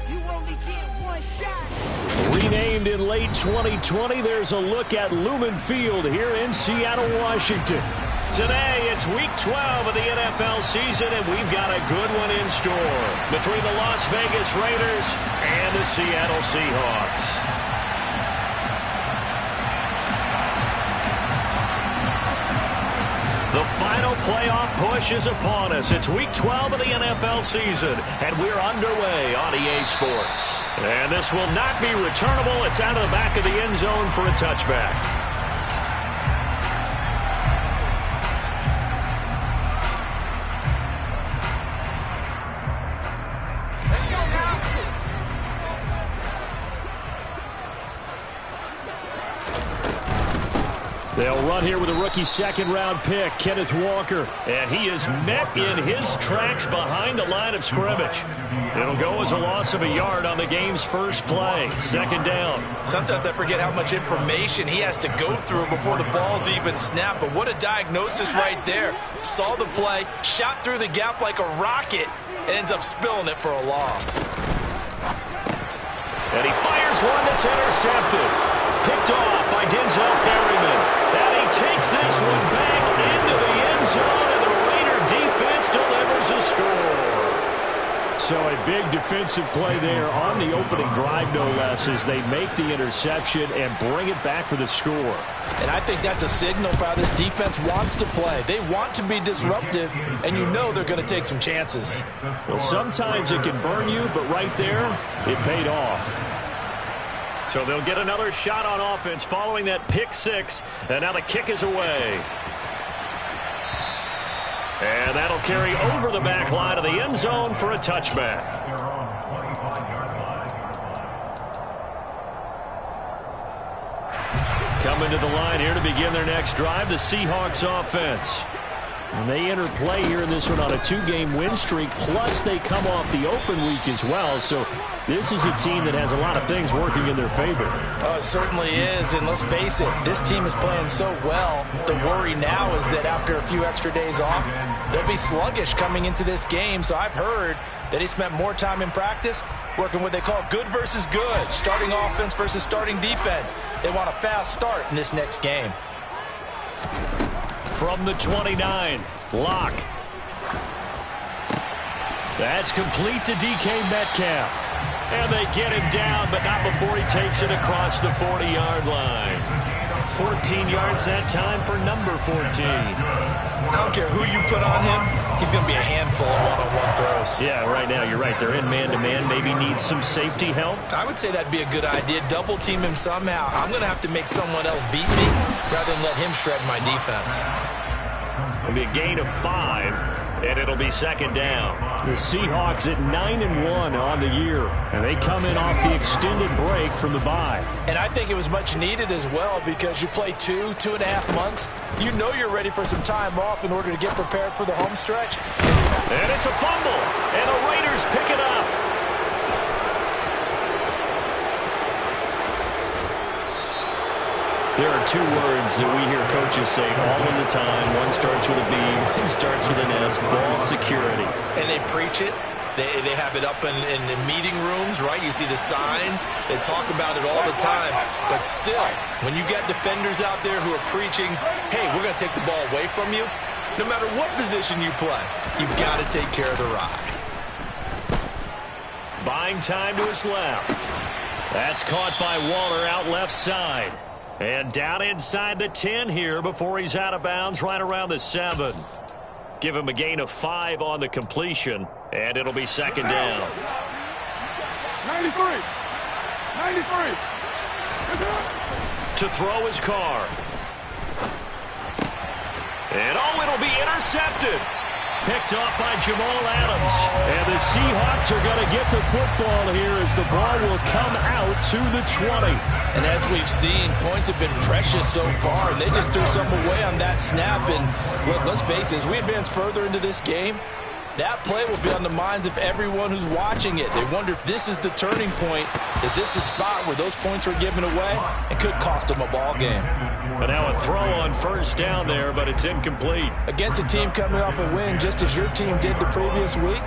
You only get one shot. Renamed in late 2020, there's a look at Lumen Field here in Seattle, Washington. Today, it's Week 12 of the NFL season, and we've got a good one in store between the Las Vegas Raiders and the Seattle Seahawks. The final playoff push is upon us. It's Week 12 of the NFL season, and we're underway on EA Sports. And this will not be returnable. It's out of the back of the end zone for a touchback. They'll run here with a rookie second-round pick, Kenneth Walker. And he is met in his tracks behind the line of scrimmage. It'll go as a loss of a yard on the game's first play. Second down. Sometimes I forget how much information he has to go through before the ball's even snapped. But what a diagnosis right there. Saw the play, shot through the gap like a rocket, and ends up spilling it for a loss. And he fires one that's intercepted. Picked off by Denzel Perryman. And he takes this one back into the end zone, and the Raider defense delivers a score. So a big defensive play there on the opening drive, no less, as they make the interception and bring it back for the score. And I think that's a signal for how this defense wants to play. They want to be disruptive, and you know they're going to take some chances. Well, sometimes it can burn you, but right there, it paid off. So they'll get another shot on offense following that pick six. And now the kick is away. And that'll carry over the back line of the end zone for a touchback. Coming to the line here to begin their next drive, the Seahawks offense. And they enter play here in this one on a 2-game win streak, plus they come off the open week as well. So this is a team that has a lot of things working in their favor. Oh, it certainly is, and let's face it, this team is playing so well. The worry now is that after a few extra days off, they'll be sluggish coming into this game. So I've heard that he spent more time in practice working what they call good versus good, starting offense versus starting defense. They want a fast start in this next game. From the 29, Locke. That's complete to DK Metcalf. And they get him down, but not before he takes it across the 40-yard line. 14 yards that time for number 14. I don't care who you put on him, he's going to be a handful of one-on-one throws. Yeah, right now, you're right. They're in man-to-man, maybe need some safety help. I would say that'd be a good idea. Double team him somehow. I'm going to have to make someone else beat me rather than let him shred my defense. It'll be a gain of 5, and it'll be second down. The Seahawks at 9-1 on the year, and they come in off the extended break from the bye. And I think it was much needed as well, because you play 2.5 months. You know you're ready for some time off in order to get prepared for the home stretch. And it's a fumble, and the Raiders pick it up. There are two words that we hear coaches say all of the time. One starts with a B, one starts with an S, ball security. And they preach it. They have it up in meeting rooms, right? You see the signs. They talk about it all the time. But still, when you got defenders out there who are preaching, hey, we're going to take the ball away from you, no matter what position you play, you've got to take care of the rock. Buying time to his left. That's caught by Waller out left side. And down inside the 10 here before he's out of bounds right around the 7. Give him a gain of 5 on the completion, and it'll be second down. 93. To throw his car. And it'll be intercepted. Picked off by Jamal Adams. And the Seahawks are going to get the football here as the ball will come out to the 20. And as we've seen, points have been precious so far, and they just threw some away on that snap. And let's face it, as we advance further into this game, That play will be on the minds of everyone who's watching it. They wonder if this is the turning point. Is this the spot where those points were given away? It could cost them a ball game. But now a throw on first down there, but it's incomplete. Against a team coming off a win, just as your team did the previous week,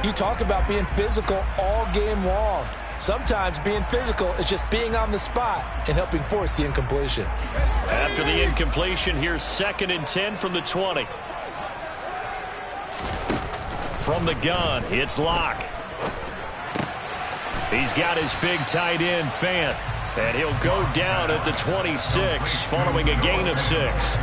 you talk about being physical all game long. Sometimes being physical is just being on the spot and helping force the incompletion. After the incompletion, here's 2nd and 10 from the 20. From the gun, it's Locke. He's got his big tight end, Fant. And he'll go down at the 26 following a gain of 6.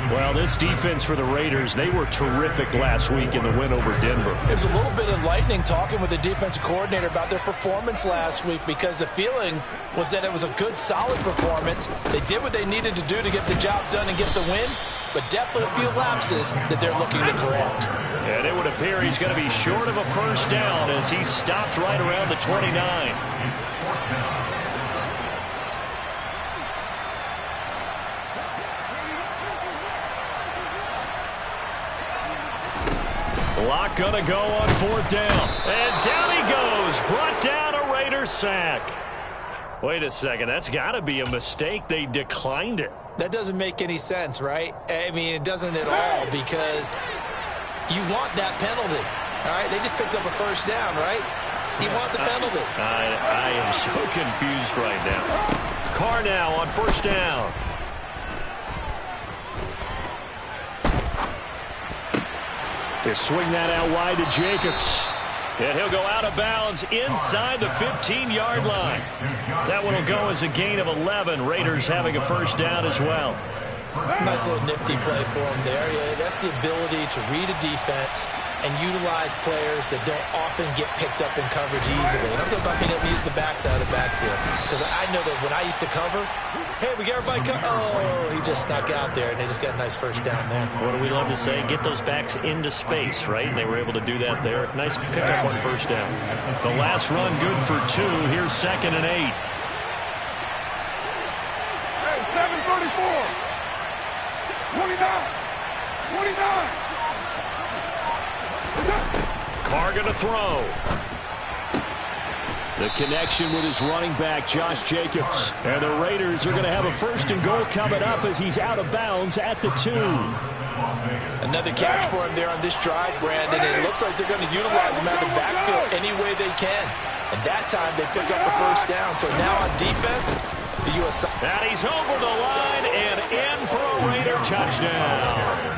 Well, this defense for the Raiders, they were terrific last week in the win over Denver. It was a little bit enlightening talking with the defensive coordinator about their performance last week because the feeling was that it was a good, solid performance. They did what they needed to do to get the job done and get the win, but definitely a few lapses that they're looking to correct. And it would appear he's going to be short of a first down as he stopped right around the 29. Locke gonna go on 4th down. And down he goes. Brought down a Raiders sack. Wait a second. That's got to be a mistake. They declined it. That doesn't make any sense, right? I mean, it doesn't at all because you want that penalty. All right? They just picked up a first down, right? You want the penalty. I am so confused right now. Carr now on 1st down. They swing that out wide to Jacobs. And he'll go out of bounds inside the 15-yard line. That one will go as a gain of 11. Raiders having a first down as well. Nice little nifty play for him there. Yeah, that's the ability to read a defense and utilize players that don't often get picked up in coverage easily. And I'm talking about being able to use the backside of the backfield. Because I know that when I used to cover, hey, we got everybody oh, he just snuck out there, and they just got a nice first down there. What do we love to say? Get those backs into space, right? And they were able to do that there. Nice pickup on first down. The last run good for 2. Here's 2nd and 8. Hey, 7:34. 29. Carr going to throw. The connection with his running back, Josh Jacobs. And the Raiders are going to have a 1st and goal coming up as he's out of bounds at the 2. Another catch for him there on this drive, Brandon. And it looks like they're going to utilize him out of the backfield any way they can. And that time they pick up a first down. So now on defense, the U.S. And he's over the line and in for a Raider touchdown.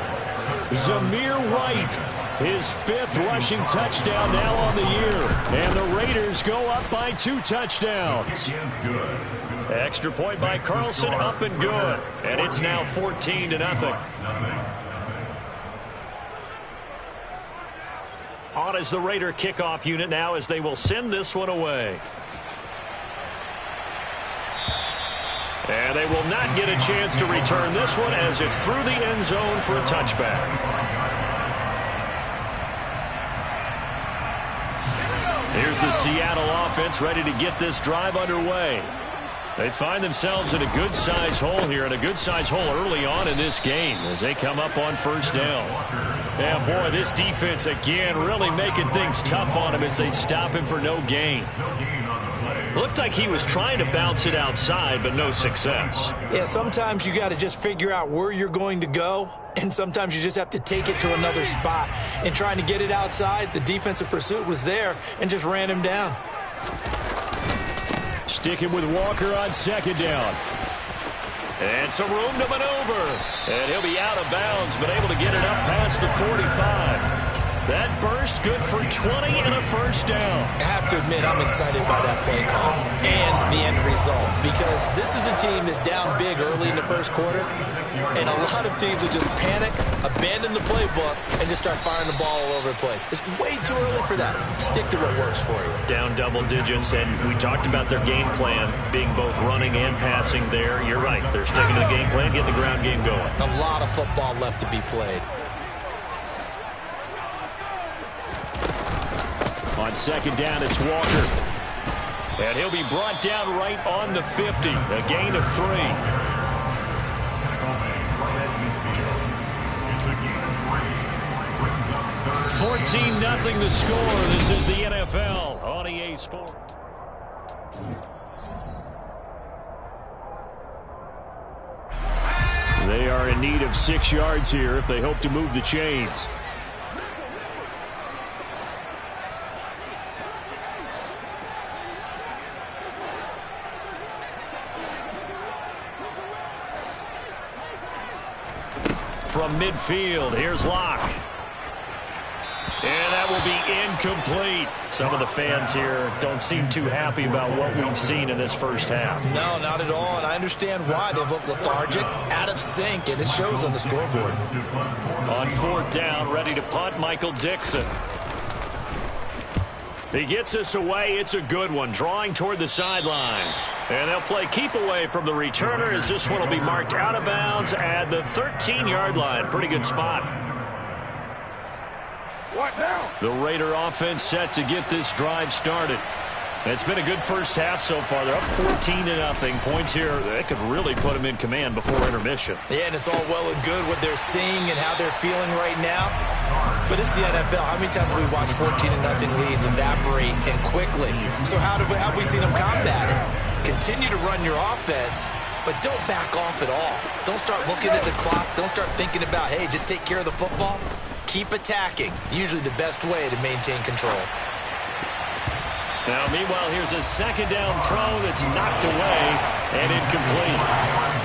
Zamir White, his 5th rushing touchdown now on the year. And the Raiders go up by 2 touchdowns. Extra point by Carlson, up and good. And it's now 14-0. On is the Raider kickoff unit now as they will send this one away. And they will not get a chance to return this one as it's through the end zone for a touchback. Here's the Seattle offense ready to get this drive underway. They find themselves in a good-sized hole here, and a good-sized hole early on in this game as they come up on first down. Yeah, boy, this defense again really making things tough on him as they stop him for no gain. Looked like he was trying to bounce it outside, but no success. Yeah, sometimes you got to just figure out where you're going to go, and sometimes you just have to take it to another spot. And trying to get it outside, the defensive pursuit was there and just ran him down. Sticking with Walker on 2nd down. And some room to maneuver. And he'll be out of bounds, but able to get it up past the 45. That burst good for 20 and a first down. I have to admit, I'm excited by that play call and the end result because this is a team that's down big early in the first quarter, and a lot of teams will just panic, abandon the playbook, and just start firing the ball all over the place. It's way too early for that. Stick to what works for you. Down double digits, and we talked about their game plan being both running and passing there. You're right. They're sticking to the game plan, getting the ground game going. A lot of football left to be played. On 2nd down, it's Walker. And he'll be brought down right on the 50. A gain of 3. 14-0 the score. This is the NFL on EA Sports. They are in need of 6 yards here if they hope to move the chains. From midfield, here's Locke. And that will be incomplete. Some of the fans here don't seem too happy about what we've seen in this first half. No, not at all, and I understand why. They look lethargic, out of sync, and it shows on the scoreboard. On 4th down, ready to punt, Michael Dixon. He gets us away. It's a good one, drawing toward the sidelines. And they'll play keep away from the returner as this one will be marked out of bounds at the 13-yard line. Pretty good spot. What now? The Raider offense set to get this drive started. It's been a good first half so far. They're up 14-0. Points here, that could really put them in command before intermission. Yeah, and it's all well and good what they're seeing and how they're feeling right now. But it's the NFL. How many times have we watched 14-0 leads evaporate and quickly? So how have we seen them combat it? Continue to run your offense, but don't back off at all. Don't start looking at the clock. Don't start thinking about, hey, just take care of the football. Keep attacking. Usually the best way to maintain control. Now, meanwhile, here's a 2nd down throw that's knocked away and incomplete.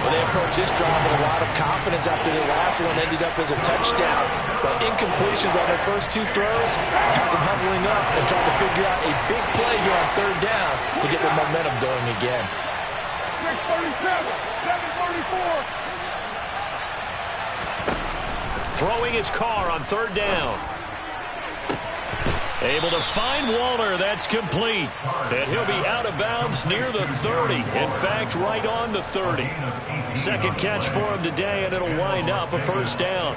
Well, they approached this drive with a lot of confidence after their last one ended up as a touchdown. But incompletions on their first 2 throws has them huddling up and trying to figure out a big play here on 3rd down to get their momentum going again. 6:37, 7:34. Throwing his car on 3rd down. Able to find Waller. That's complete. And he'll be out of bounds near the 30. In fact, right on the 30. 2nd catch for him today, and it'll wind up a 1st down.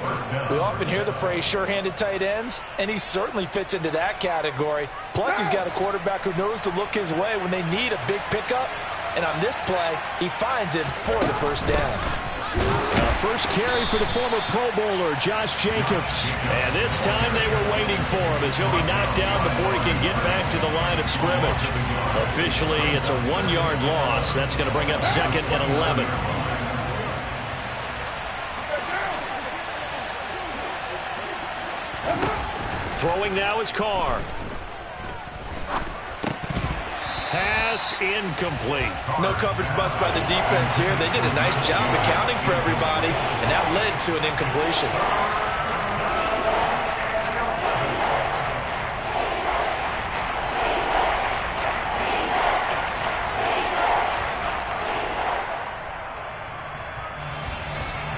We often hear the phrase sure-handed tight ends, and he certainly fits into that category. Plus, he's got a quarterback who knows to look his way when they need a big pickup. And on this play, he finds it for the 1st down. First carry for the former Pro Bowler, Josh Jacobs. And this time they were waiting for him as he'll be knocked down before he can get back to the line of scrimmage. Officially, it's a 1-yard loss. That's going to bring up 2nd and 11. Throwing now is Carr. Pass incomplete. No coverage bust by the defense here. They did a nice job accounting for everybody, and that led to an incompletion.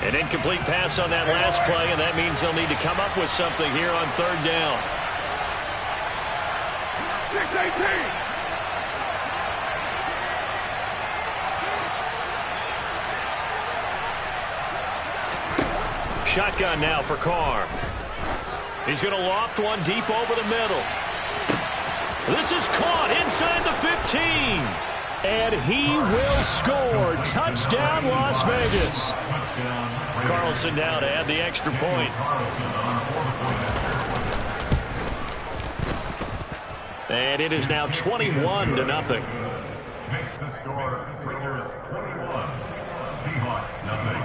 An incomplete pass on that last play, and that means they'll need to come up with something here on 3rd down. 6:18. Shotgun now for Carr. He's going to loft one deep over the middle. This is caught inside the 15. And he will score. Touchdown, Las Vegas. Carlson now to add the extra point. And it is now 21-0. Makes the score Raiders 21, Seahawks nothing.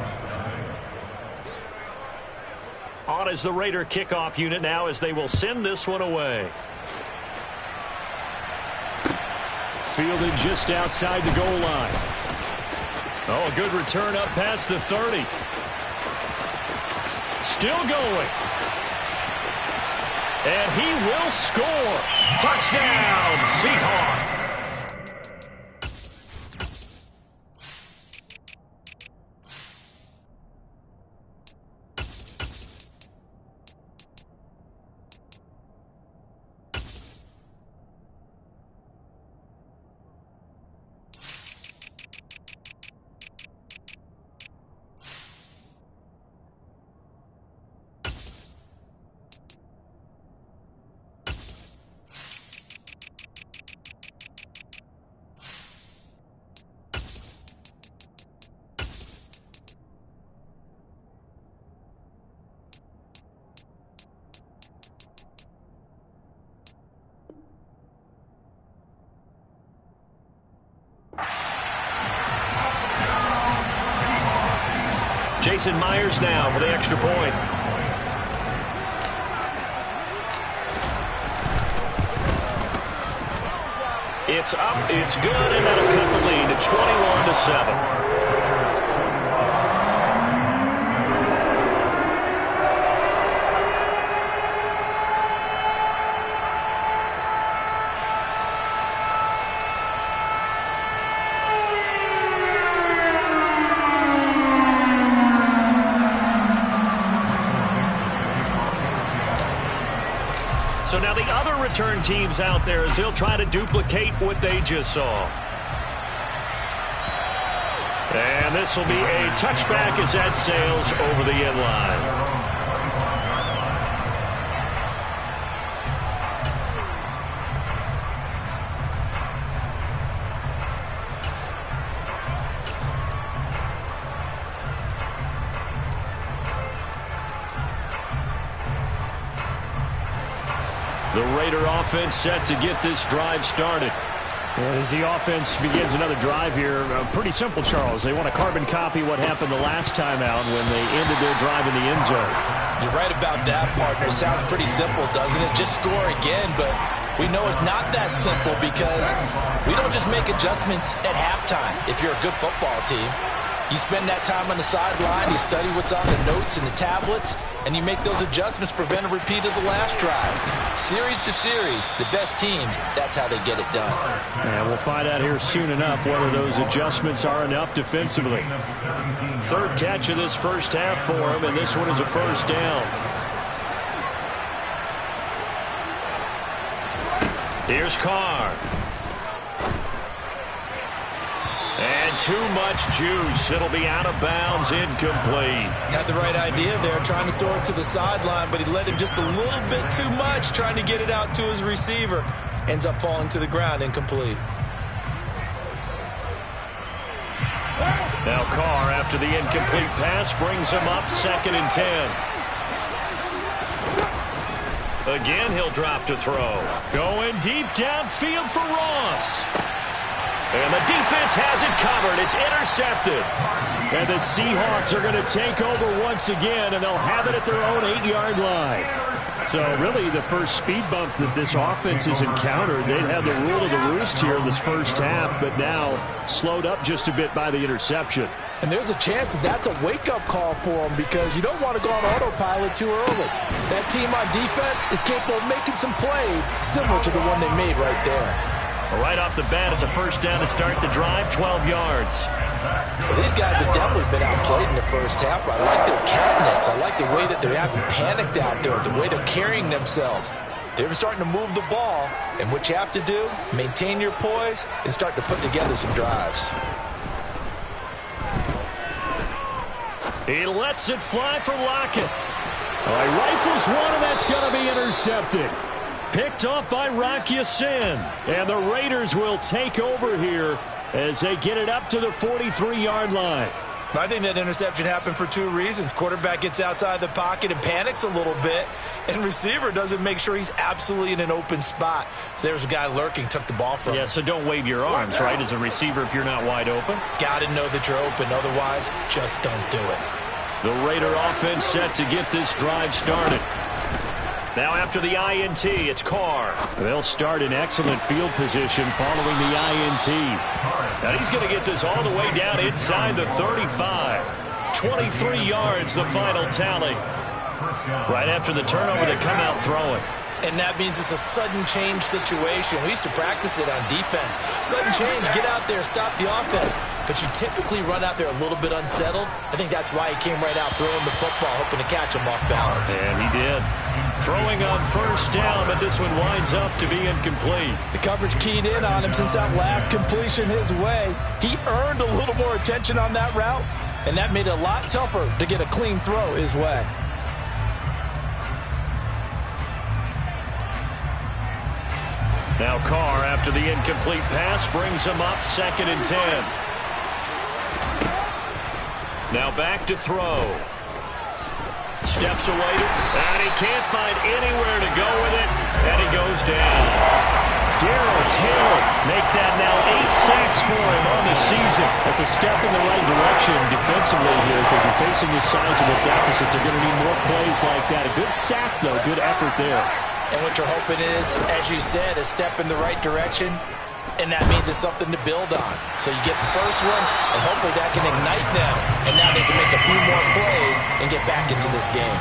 On is the Raider kickoff unit now as they will send this one away. Fielded just outside the goal line. Oh, a good return up past the 30. Still going. And he will score. Touchdown, Seahawks. Jason Myers now for the extra point. It's up, it's good, and that'll cut the lead to 21-7. So now the other return teams out there as they'll try to duplicate what they just saw. And this will be a touchback as that sails over the end line. The Raider offense set to get this drive started. As the offense begins another drive here, pretty simple, Charles. They want to carbon copy what happened the last time out when they ended their drive in the end zone. You're right about that, partner. Sounds pretty simple, doesn't it? Just score again, but we know it's not that simple because we don't just make adjustments at halftime if you're a good football team. You spend that time on the sideline, you study what's on the notes and the tablets, and you make those adjustments, prevent a repeat of the last drive. Series to series, the best teams, that's how they get it done. And we'll find out here soon enough whether those adjustments are enough defensively. Third catch of this first half for him, and this one is a first down. Here's Carr. And too much juice. It'll be out of bounds, incomplete. Had the right idea there, trying to throw it to the sideline, but he let him just a little bit too much, trying to get it out to his receiver. Ends up falling to the ground, incomplete. Now Carr, after the incomplete pass, brings him up 2nd and 10. Again, he'll drop to throw. Going deep downfield for Ross. And the defense has it covered. It's intercepted. And the Seahawks are going to take over once again, and they'll have it at their own 8-yard line. So really the first speed bump that this offense has encountered, they'd had the rule of the roost here in this first half, but now slowed up just a bit by the interception. And there's a chance that that's a wake-up call for them because you don't want to go on autopilot too early. That team on defense is capable of making some plays similar to the one they made right there. Right off the bat, it's a first down to start the drive, 12 yards. So these guys have definitely been outplayed in the first half. I like their countenance. I like the way that they haven't panicked out there, the way they're carrying themselves. They're starting to move the ball, and what you have to do, maintain your poise and start to put together some drives. He lets it fly for Lockett. He rifles one, and that's going to be intercepted. Picked off by Rock Ya-Sin. And the Raiders will take over here as they get it up to the 43-yard line. I think that interception happened for two reasons. Quarterback gets outside the pocket and panics a little bit, and receiver doesn't make sure he's absolutely in an open spot. So there's a guy lurking, took the ball from him. Yeah, so don't wave your arms, right, as a receiver if you're not wide open. Got to know that you're open. Otherwise, just don't do it. The Raider offense set to get this drive started. Now after the INT, it's Carr. They'll start in excellent field position following the INT. And he's going to get this all the way down inside the 35. 23 yards, the final tally. Right after the turnover, they come out throwing. And that means it's a sudden change situation. We used to practice it on defense. Sudden change, get out there, stop the offense. But you typically run out there a little bit unsettled. I think that's why he came right out throwing the football, hoping to catch him off balance. And he did. Throwing on first down, but this one winds up to be incomplete. The coverage keyed in on him since that last completion his way. He earned a little more attention on that route, and that made it a lot tougher to get a clean throw his way. Now Carr, after the incomplete pass, brings him up 2nd and 10. Now back to throw. Steps away, and he can't find anywhere to go with it, and he goes down. Darrell Taylor make that now 8 sacks for him on the season. That's a step in the right direction defensively here because you're facing this sizable deficit. They're going to need more plays like that. A good sack, though. Good effort there. And what you're hoping is, as you said, a step in the right direction, and that means it's something to build on. So you get the first one, and hopefully that can ignite them, and now they can make a few more plays and get back into this game.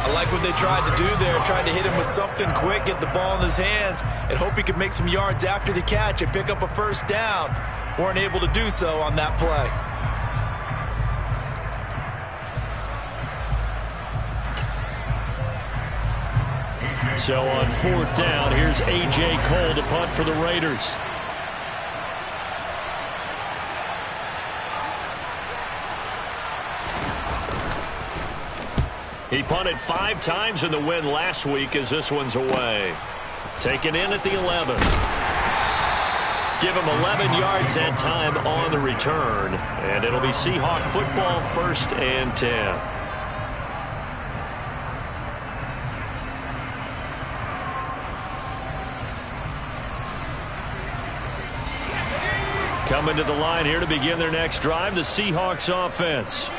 I like what they tried to do there, tried to hit him with something quick, get the ball in his hands, and hope he could make some yards after the catch and pick up a first down. Weren't able to do so on that play. So on 4th down, here's A.J. Cole to punt for the Raiders. He punted 5 times in the win last week as this one's away. Taken in at the 11. Give him 11 yards that time on the return. And it'll be Seahawk football, 1st and 10. Coming to the line here to begin their next drive, the Seahawks offense.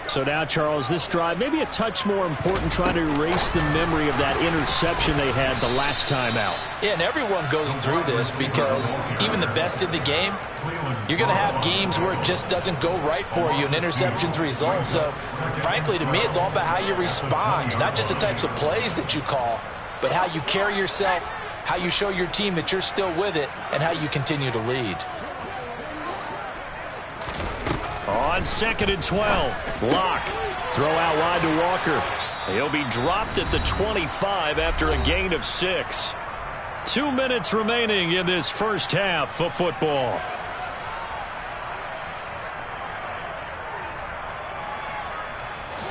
So now, Charles, this drive maybe a touch more important, trying to erase the memory of that interception they had the last time out. Yeah, and everyone goes through this because even the best in the game, you're going to have games where it just doesn't go right for you and interceptions result. So, frankly, to me, it's all about how you respond, not just the types of plays that you call, but how you carry yourself, how you show your team that you're still with it, and how you continue to lead. On 2nd and 12, Locke. Throw out wide to Walker. He'll be dropped at the 25 after a gain of 6. 2 minutes remaining in this first half of football.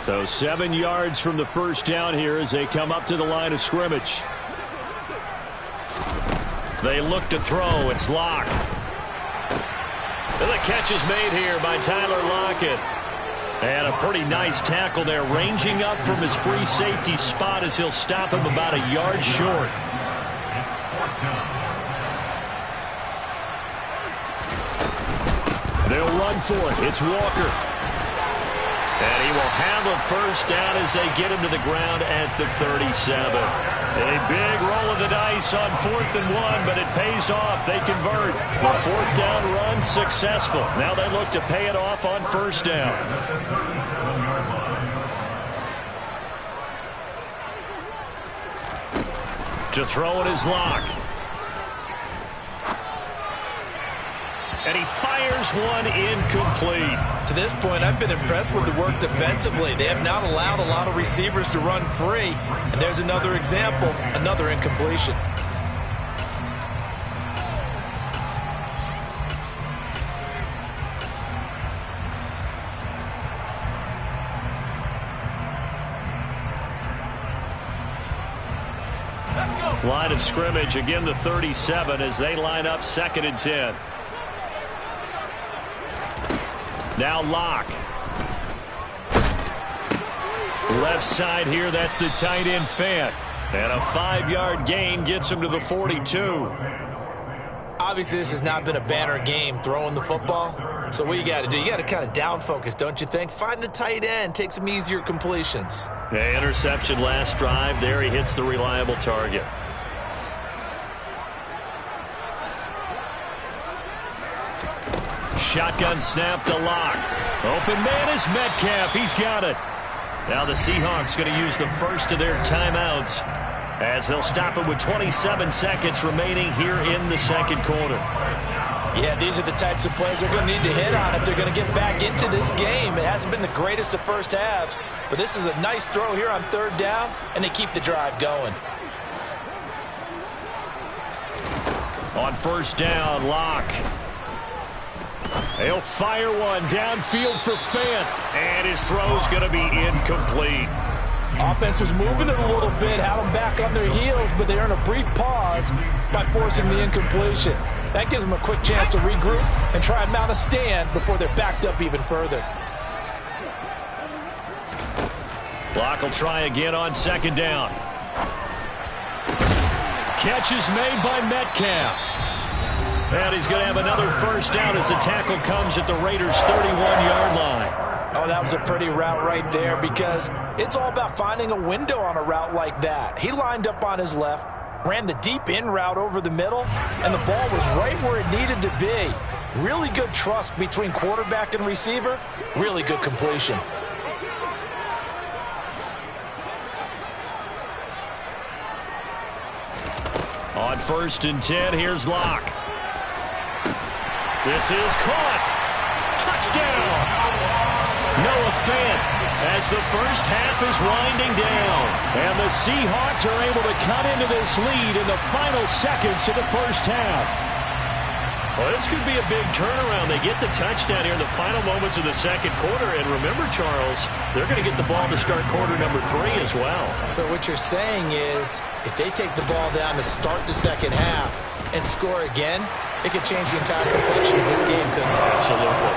So 7 yards from the first down here as they come up to the line of scrimmage. They look to throw. It's Locke. And the catch is made here by Tyler Lockett. And a pretty nice tackle there, ranging up from his free safety spot as he'll stop him about a yard short. They'll run for it. It's Walker. And he will have a first down as they get him to the ground at the 37. A big roll of the dice on 4th and 1, but it pays off. They convert. The 4th down run successful. Now they look to pay it off on 1st down. To throw it is Locke. And he fires one incomplete. To this point, I've been impressed with the work defensively. They have not allowed a lot of receivers to run free. And there's another example, another incompletion. Line of scrimmage, again the 37 as they line up 2nd and 10. Now Locke. Left side here, that's the tight end Fant. And a 5-yard gain gets him to the 42. Obviously, this has not been a banner game throwing the football. So what you got to do, you got to kind of down focus, don't you think? Find the tight end, take some easier completions. Yeah, interception last drive. There he hits the reliable target. Shotgun snap to Locke. Open man is Metcalf. He's got it. Now the Seahawks going to use the first of their timeouts as they'll stop it with 27 seconds remaining here in the 2nd quarter. Yeah, these are the types of plays they're going to need to hit on if they're going to get back into this game. It hasn't been the greatest of first halves, but this is a nice throw here on 3rd down, and they keep the drive going. On 1st down, Locke. He'll fire one downfield for Fant, and his throw's going to be incomplete. Offense was moving it a little bit, had them back on their heels, but they earn a brief pause by forcing the incompletion. That gives them a quick chance to regroup and try and mount a stand before they're backed up even further. Locke will try again on 2nd down. catch is made by Metcalf. And he's going to have another first down as the tackle comes at the Raiders' 31-yard line. Oh, that was a pretty route right there because it's all about finding a window on a route like that. He lined up on his left, ran the deep in route over the middle, and the ball was right where it needed to be. Really good trust between quarterback and receiver. Really good completion. On 1st and 10, here's Locke. This is caught. Touchdown. Noah Fant as the first half is winding down. And the Seahawks are able to cut into this lead in the final seconds of the first half. Well, this could be a big turnaround. They get the touchdown here in the final moments of the second quarter. And remember, Charles, they're going to get the ball to start quarter number 3 as well. So what you're saying is if they take the ball down to start the second half and score again, it could change the entire complexion of this game, couldn't it? Absolutely.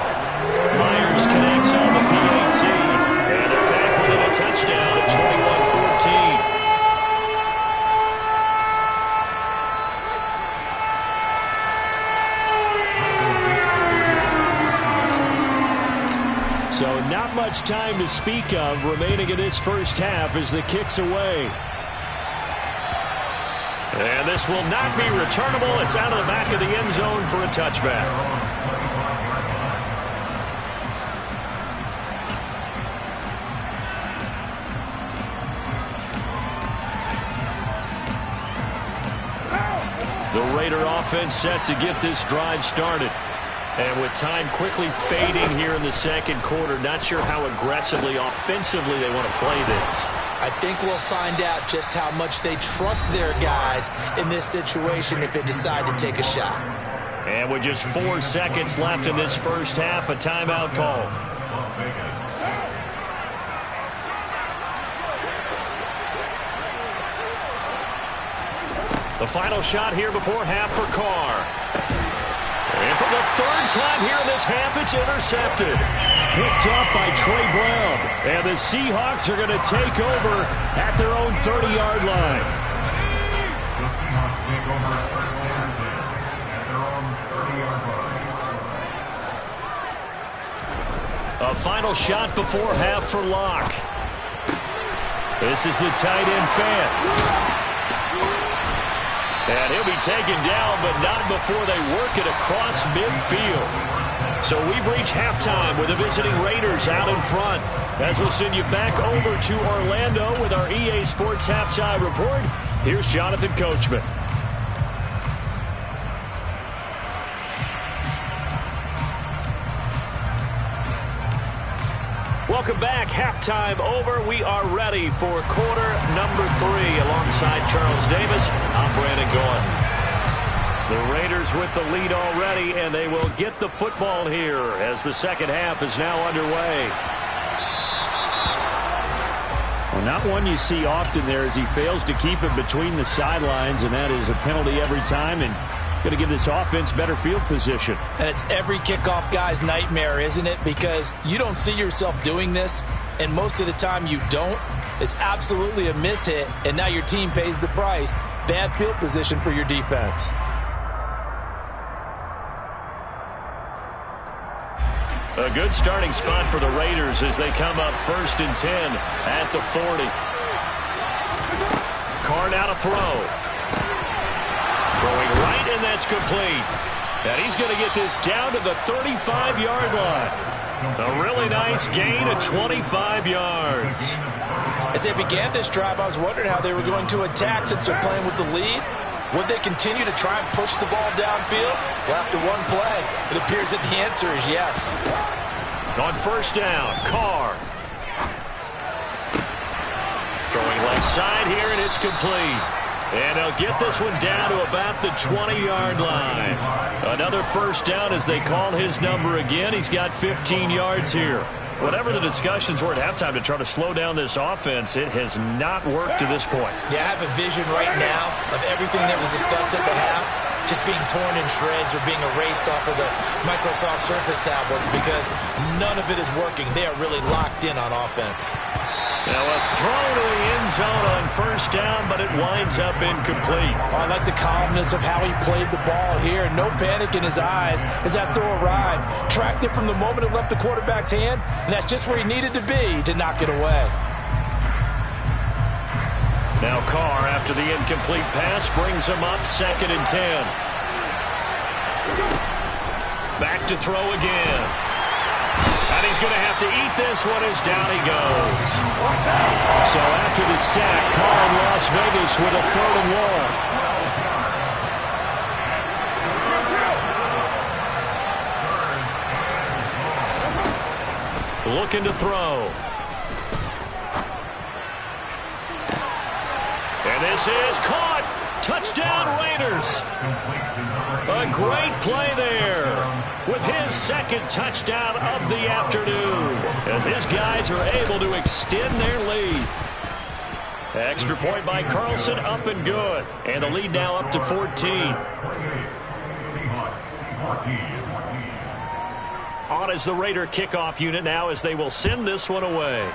Myers connects on the PAT. And they're back within a touchdown at 21-14. So not much time to speak of remaining in this first half as the kick's away. And this will not be returnable. It's out of the back of the end zone for a touchback. The Raider offense set to get this drive started. And with time quickly fading here in the second quarter, not sure how aggressively, offensively they want to play this. I think we'll find out just how much they trust their guys in this situation if they decide to take a shot. And with just 4 seconds left in this first half, a timeout call. The final shot here before half for Carr. And for the 3rd time here in this half, it's intercepted. Picked up by Trey Brown. And the Seahawks are going to take over at their own 30-yard line. The Seahawks take over first and 10 at their own 30-yard line. A final shot before half for Locke. This is the tight end Fant. And he'll be taken down, but not before they work it across midfield. So we've reached halftime with the visiting Raiders out in front. As we'll send you back over to Orlando with our EA Sports Halftime Report, here's Jonathan Coachman. Welcome back. Halftime over. We are ready for quarter number 3. Alongside Charles Davis, I'm Brandon Gordon. The Raiders with the lead already, and they will get the football here as the second half is now underway. Well, not one you see often there as he fails to keep it between the sidelines, and that is a penalty every time, and going to give this offense better field position. And it's every kickoff guy's nightmare, isn't it? Because you don't see yourself doing this, and most of the time you don't. It's absolutely a mishit, and now your team pays the price. Bad field position for your defense. A good starting spot for the Raiders as they come up 1st and 10 at the 40. Carr now to throw. Throwing right, and that's complete. And he's going to get this down to the 35-yard line. A really nice gain of 25 yards. As they began this drive, I was wondering how they were going to attack since they're playing with the lead. Would they continue to try and push the ball downfield? Well, after one play, it appears that the answer is yes. On 1st down, Carr. Throwing left side here, and it's complete. And they'll get this one down to about the 20-yard line. Another first down as they call his number again. He's got 15 yards here. Whatever the discussions were at halftime to try to slow down this offense, it has not worked to this point. Yeah, I have a vision right now of everything that was discussed at the half just being torn in shreds or being erased off of the Microsoft Surface tablets because none of it is working. They are really locked in on offense. Now a throw to the end zone on first down, but it winds up incomplete. I like the calmness of how he played the ball here. No panic in his eyes as that throw arrived. Tracked it from the moment it left the quarterback's hand, and that's just where he needed to be to knock it away. Now Carr, after the incomplete pass, brings him up 2nd and 10. Back to throw again. And he's going to have to eat this one as down he goes. So after the sack, Carr in Las Vegas with a 3rd and long. Looking to throw. And this is caught. Touchdown Raiders. A great play there with his 2nd touchdown of the afternoon as his guys are able to extend their lead. Extra point by Carlson, up and good. And the lead now up to 14. On as the Raider kickoff unit now as they will send this one away.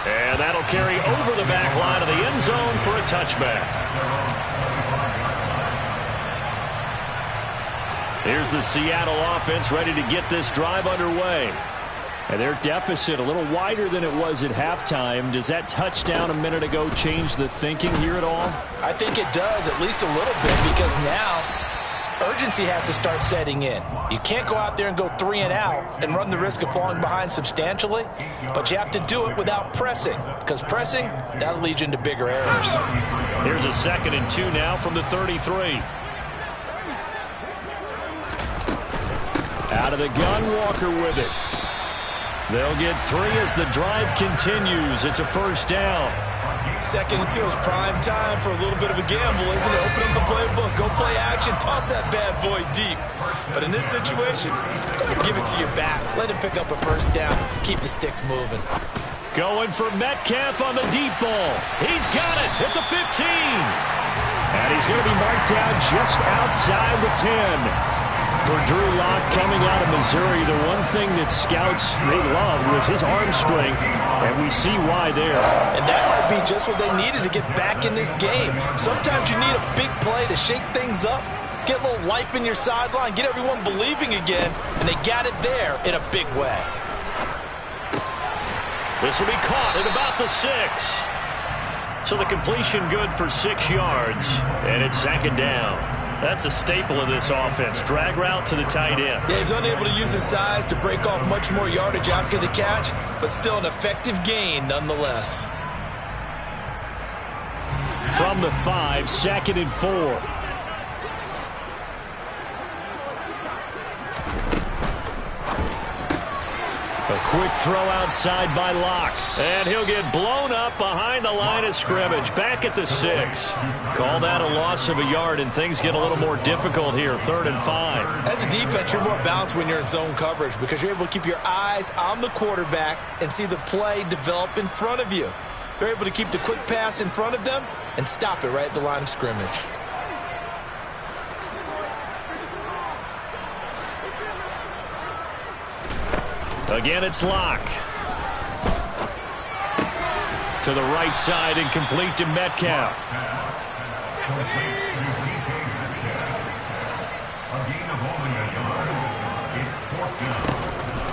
And that'll carry over the back line of the end zone for a touchback. Here's the Seattle offense ready to get this drive underway. And their deficit a little wider than it was at halftime. Does that touchdown a minute ago change the thinking here at all? I think it does, at least a little bit, because now urgency has to start setting in. You can't go out there and go 3 and out and run the risk of falling behind substantially, but you have to do it without pressing, because pressing, that'll lead you into bigger errors. Here's a 2nd and 2 now from the 33. Out of the gun, Walker with it. They'll get 3 as the drive continues. It's a 1st down. 2nd and 2 is prime time for a little bit of a gamble, isn't it? Open up the playbook, go play action, toss that bad boy deep. But in this situation, go ahead and give it to your back. Let him pick up a 1st down. Keep the sticks moving. Going for Metcalf on the deep ball. He's got it at the 15. And he's going to be marked down just outside the 10. For Drew Lock coming out of Missouri, the one thing that scouts they loved was his arm strength, and we see why there. And that might be just what they needed to get back in this game. Sometimes you need a big play to shake things up, get a little life in your sideline, get everyone believing again, and they got it there in a big way. This will be caught at about the 6. So the completion good for 6 yards, and it's 2nd down. That's a staple of this offense. Drag route to the tight end. Yeah, he's unable to use his size to break off much more yardage after the catch, but still an effective gain nonetheless. From the 5, 2nd and 4. A quick throw outside by Locke. And he'll get blown up behind the line of scrimmage. Back at the 6. Call that a loss of a yard, and things get a little more difficult here. 3rd and 5. As a defense, you're more balanced when you're in zone coverage because you're able to keep your eyes on the quarterback and see the play develop in front of you. They're able to keep the quick pass in front of them and stop it right at the line of scrimmage. Again, it's Locke. To the right side and complete to Metcalf.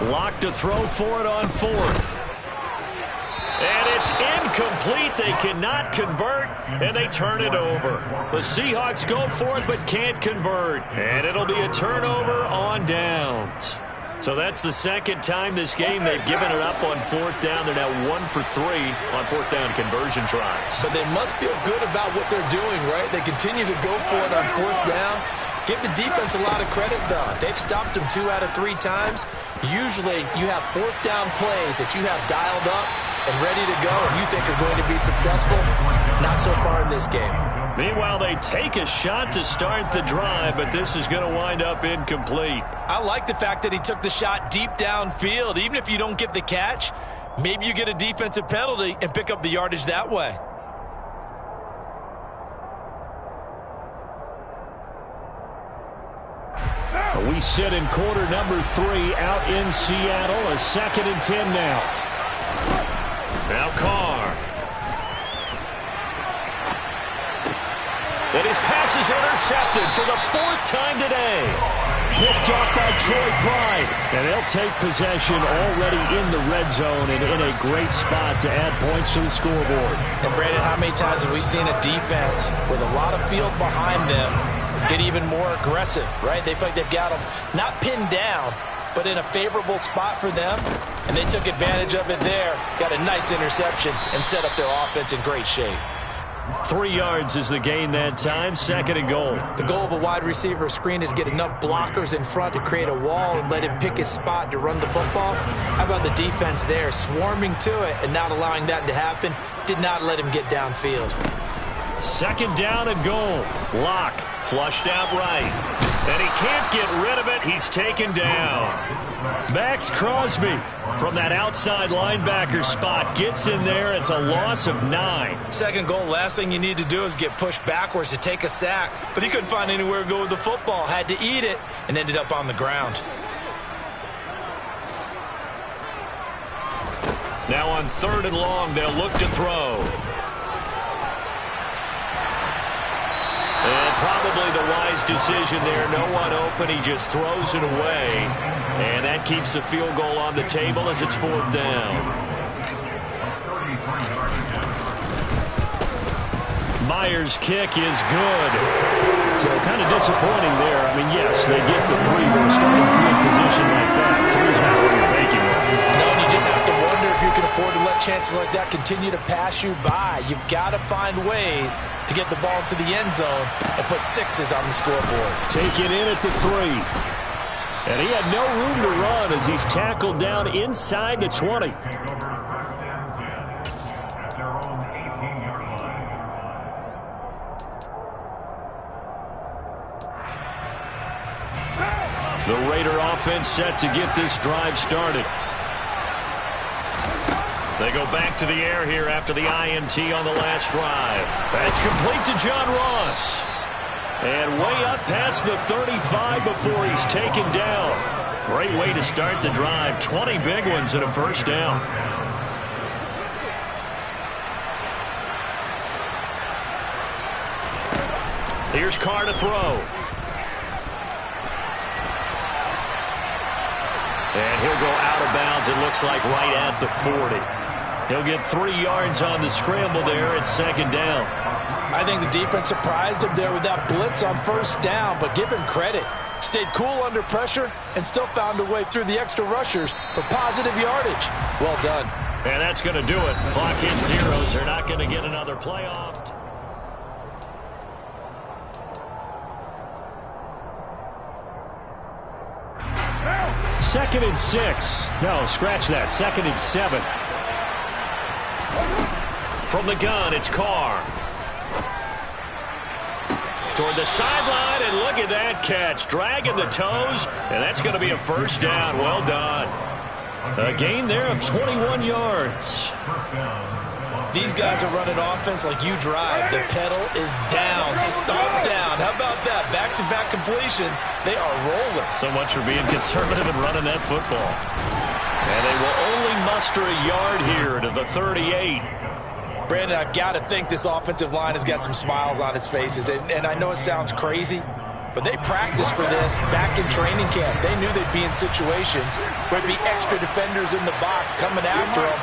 Locke to throw for it on 4th. And it's incomplete. They cannot convert, and they turn it over. The Seahawks go for it but can't convert. And it'll be a turnover on downs. So that's the 2nd time this game they've given it up on 4th down. They're now 1 for 3 on 4th down conversion tries. But they must feel good about what they're doing, right? They continue to go for it on 4th down. Give the defense a lot of credit, though. They've stopped them 2 out of 3 times. Usually, you have 4th down plays that you have dialed up and ready to go, and you think are going to be successful. Not so far in this game. Meanwhile, they take a shot to start the drive, but this is going to wind up incomplete. I like the fact that he took the shot deep downfield. Even if you don't get the catch, maybe you get a defensive penalty and pick up the yardage that way. We sit in quarter number 3 out in Seattle. A 2nd and 10 now. Now Carr. And his pass is intercepted for the 4th time today. Picked off by Troy Pride. And they'll take possession already in the red zone and in a great spot to add points to the scoreboard. And Brandon, how many times have we seen a defense with a lot of field behind them get even more aggressive, right? They feel like they've got them not pinned down, but in a favorable spot for them. And they took advantage of it there. Got a nice interception and set up their offense in great shape. 3 yards is the gain that time, 2nd and goal. The goal of a wide receiver screen is get enough blockers in front to create a wall and let him pick his spot to run the football. How about the defense there, swarming to it and not allowing that to happen? Did not let him get downfield. 2nd down and goal. Lock flushed out right. And he can't get rid of it. He's taken down. Max Crosby from that outside linebacker spot gets in there. It's a loss of 9. 2nd goal, last thing you need to do is get pushed backwards to take a sack. But he couldn't find anywhere to go with the football. Had to eat it and ended up on the ground. Now on 3rd and long, they'll look to throw. And probably the wise decision there. No one open. He just throws it away. And that keeps the field goal on the table as it's 4th down. Myers' kick is good. So kind of disappointing there. I mean, yes, they get the 3 with a starting field position like that. 3's not what you're making it. No, and you just have to wonder if you can afford to let chances like that continue to pass you by. You've got to find ways to get the ball to the end zone and put 6s on the scoreboard. Taken in at the 3. And he had no room to run as he's tackled down inside the 20. The Raider offense set to get this drive started. They go back to the air here after the INT on the last drive. That's complete to John Ross. And way up past the 35 before he's taken down. Great way to start the drive. 20 big ones and a 1st down. Here's Carr to throw. And he'll go out of bounds, it looks like, right at the 40. He'll get 3 yards on the scramble there at 2nd down. I think the defense surprised him there with that blitz on 1st down, but give him credit. Stayed cool under pressure and still found a way through the extra rushers for positive yardage. Well done. And that's going to do it. Clock hits zeros. They're not going to get another playoff. 2nd and 6. No, scratch that. 2nd and 7. From the gun, it's Carr. Toward the sideline, and look at that catch. Dragging the toes, and that's going to be a 1st down. Well done. A gain there of 21 yards. These guys are running offense like you drive. The pedal is down, stomp down. How about that? Back-to-back completions. They are rolling. So much for being conservative and running that football. And they will only muster a yard here to the 38. Brandon, I've got to think this offensive line has got some smiles on its faces. And I know it sounds crazy, but they practiced for this back in training camp. They knew they'd be in situations where there'd be extra defenders in the box coming after them,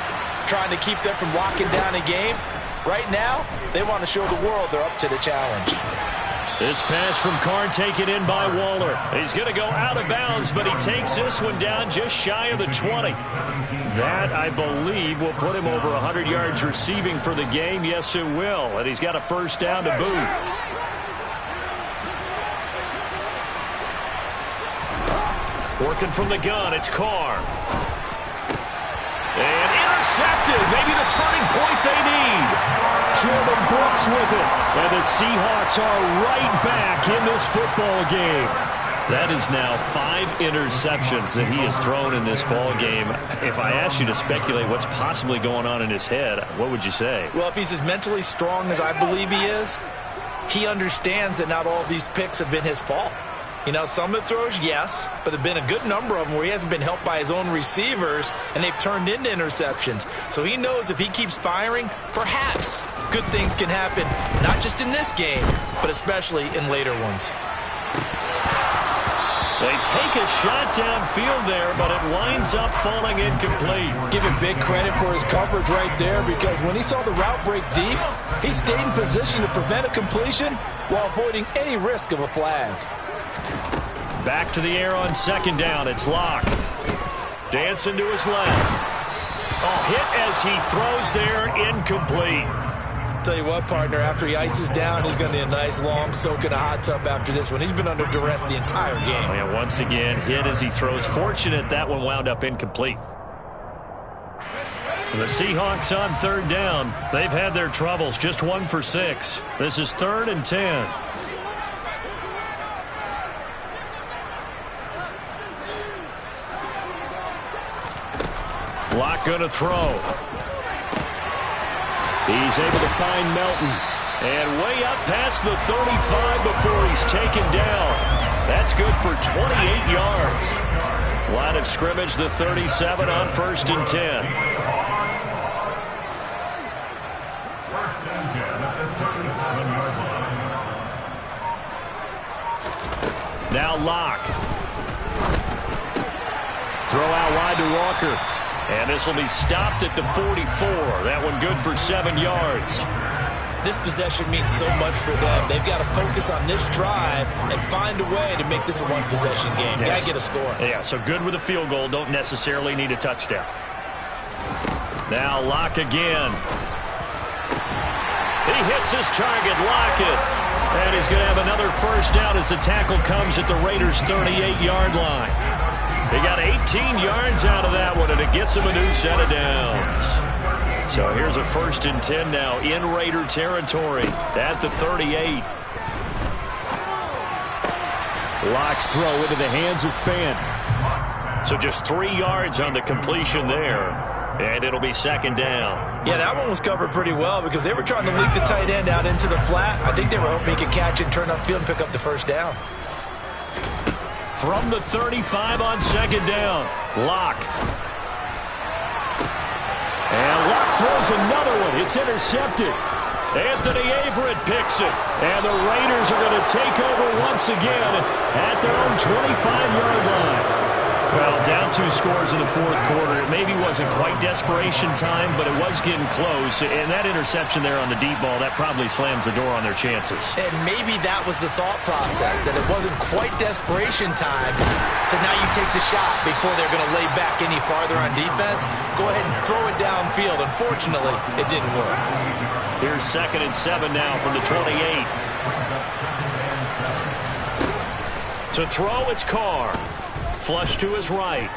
trying to keep them from locking down a game. Right now, they want to show the world they're up to the challenge. This pass from Carr taken in by Waller. He's going to go out of bounds, but he takes this one down just shy of the 20. That, I believe, will put him over 100 yards receiving for the game. Yes, it will. And he's got a 1st down to boot. Working from the gun, it's Carr. And intercepted. Maybe the turning point they need. Jordan Brooks with it. And the Seahawks are right back in this football game. That is now 5 interceptions that he has thrown in this ball game. If I asked you to speculate what's possibly going on in his head, what would you say? Well, if he's as mentally strong as I believe he is, he understands that not all of these picks have been his fault. You know, some of the throws, yes, but there have been a good number of them where he hasn't been helped by his own receivers, and they've turned into interceptions. So he knows if he keeps firing, perhaps good things can happen, not just in this game, but especially in later ones. They take a shot downfield there, but it winds up falling incomplete. Give him big credit for his coverage right there, because when he saw the route break deep, he stayed in position to prevent a completion while avoiding any risk of a flag. Back to the air on second down. It's Locke. Dancing to his left. Oh, hit as he throws there, incomplete. Tell you what, partner, after he ices down, he's going to need a nice long soak in a hot tub after this one. He's been under duress the entire game. And once again, hit as he throws. Fortunate that one wound up incomplete. The Seahawks on third down. They've had their troubles, just 1 for 6. This is 3rd and 10. Locke going to throw. He's able to find Melton. And way up past the 35 before he's taken down. That's good for 28 yards. Line of scrimmage, the 37 on 1st and 10. Now Locke. Throw out wide to Walker. And this will be stopped at the 44. That one good for 7 yards. This possession means so much for them. They've got to focus on this drive and find a way to make this a one-possession game. Yes. Got to get a score. Yeah, so good with a field goal. Don't necessarily need a touchdown. Now Locke again. He hits his target, Lockett. And he's going to have another first down as the tackle comes at the Raiders' 38-yard line. They got 18 yards out of that one, and it gets them a new set of downs. So here's a 1st and 10 now in Raider territory at the 38. Locke's throw into the hands of Fant. So just 3 yards on the completion there, and it'll be 2nd down. Yeah, that one was covered pretty well because they were trying to leak the tight end out into the flat. I think they were hoping he could catch it and turn upfield and pick up the first down. From the 35 on 2nd down, Locke. And Locke throws another one. It's intercepted. Anthony Averett picks it. And the Raiders are going to take over once again at their own 25-yard line. Well, down 2 scores in the 4th quarter. It maybe wasn't quite desperation time, but it was getting close. And that interception there on the deep ball, that probably slams the door on their chances. And maybe that was the thought process, that it wasn't quite desperation time. So now you take the shot before they're going to lay back any farther on defense. Go ahead and throw it downfield. Unfortunately, it didn't work. Here's 2nd and 7 now from the 28. To throw, it's Carr. Flush to his right.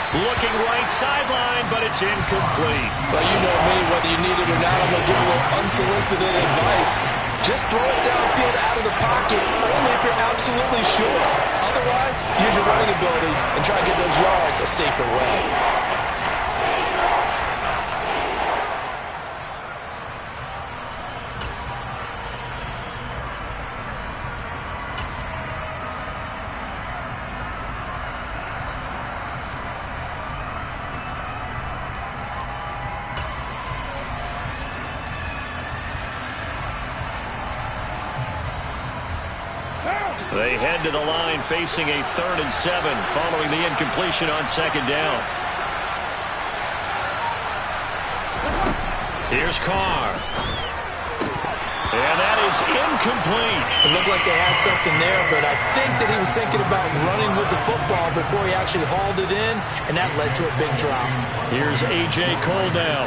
Looking right sideline, but it's incomplete. Well, you know me, whether you need it or not, I'm going to give you a little unsolicited advice. Just throw it downfield out of the pocket, only if you're absolutely sure. Otherwise, use your running ability and try to get those yards a safer way. They head to the line facing a 3rd and 7 following the incompletion on 2nd down. Here's Carr. And that is incomplete. It looked like they had something there, but I think that he was thinking about running with the football before he actually hauled it in, and that led to a big drop. Here's A.J. Cole now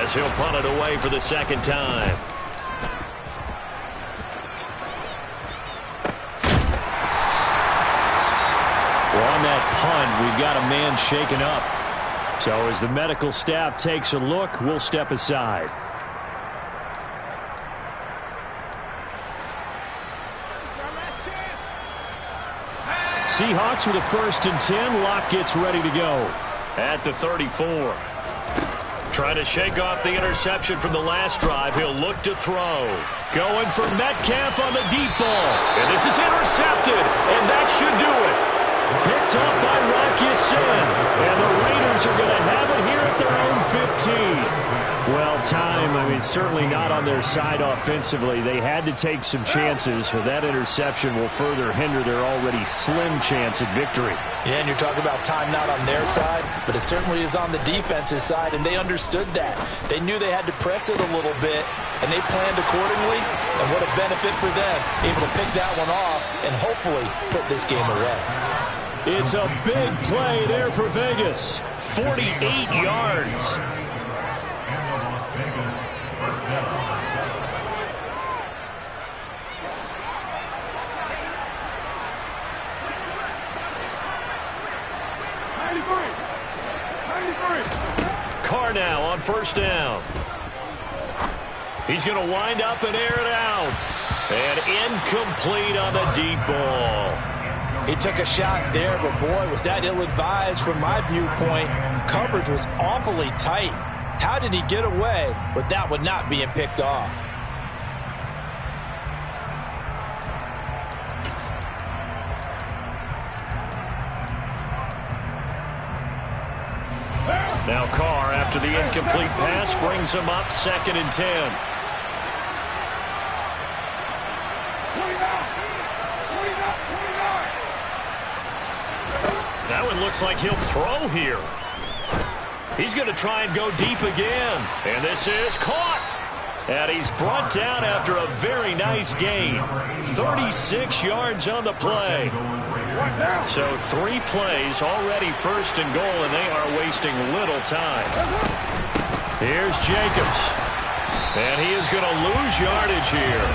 as he'll punt it away for the 2nd time. On that punt, we've got a man shaken up. So as the medical staff takes a look, we'll step aside. Seahawks with a 1st and 10. Locke gets ready to go at the 34. Trying to shake off the interception from the last drive. He'll look to throw. Going for Metcalf on the deep ball. And this is intercepted. And that should do it. Picked off by Rocky Sin. And the Raiders are going to have it here at their own 15. Well, certainly not on their side offensively. They had to take some chances, but that interception will further hinder their already slim chance at victory. Yeah, and you're talking about time not on their side, but it certainly is on the defense's side, and they understood that. They knew they had to press it a little bit, and they planned accordingly, and what a benefit for them, able to pick that one off and hopefully put this game away. It's a big play there for Vegas. 48 yards. Carr now on first down. He's going to wind up and air it out. And incomplete on the deep ball. He took a shot there, but boy, was that ill-advised from my viewpoint. Coverage was awfully tight. How did he get away with that one not being picked off? Now Carr, after the incomplete pass, brings him up 2nd and 10. That one looks like he'll throw here. He's going to try and go deep again. And this is caught. And he's brought down after a very nice gain. 36 yards on the play. So 3 plays, already 1st and goal, and they are wasting little time. Here's Jacobs. And he is going to lose yardage here.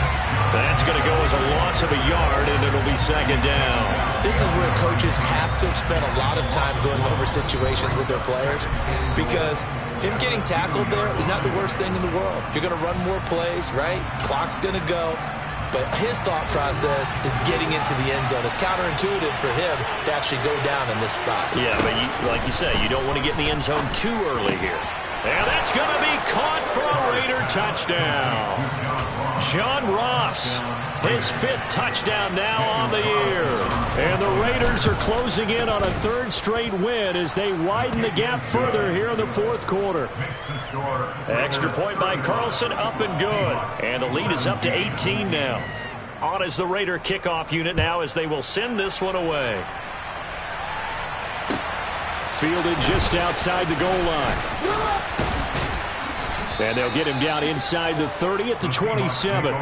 That's going to go as a loss of a yard, and it'll be 2nd down. This is where coaches have to have spent a lot of time going over situations with their players, because him getting tackled there is not the worst thing in the world. You're going to run more plays, right? Clock's going to go. But his thought process is getting into the end zone. It's counterintuitive for him to actually go down in this spot. Yeah, but like you say, you don't want to get in the end zone too early here. And that's going to be caught for a Raider touchdown. John Ross, his 5th touchdown now on the year. And the Raiders are closing in on a 3rd straight win as they widen the gap further here in the 4th quarter. Extra point by Carlson, up and good. And the lead is up to 18 now. On is the Raider kickoff unit now as they will send this one away. Fielded just outside the goal line. And they'll get him down inside the 30 at the 27.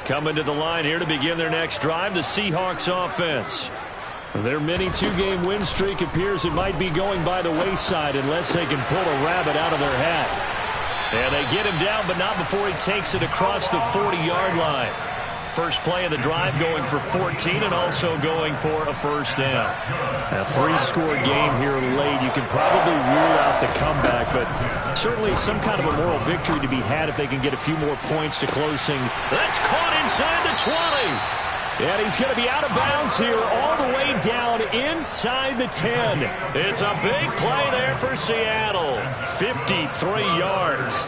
Coming to the line here to begin their next drive, the Seahawks offense. Their mini 2-game win streak appears it might be going by the wayside unless they can pull a rabbit out of their hat. And they get him down, but not before he takes it across the 40-yard line. First play of the drive going for 14 and also going for a 1st down. A 3-score game here late. You can probably rule out the comeback, but certainly some kind of a moral victory to be had if they can get a few more points to close things. That's caught inside the 20. And he's going to be out of bounds here all the way down inside the 10. It's a big play there for Seattle. 53 yards.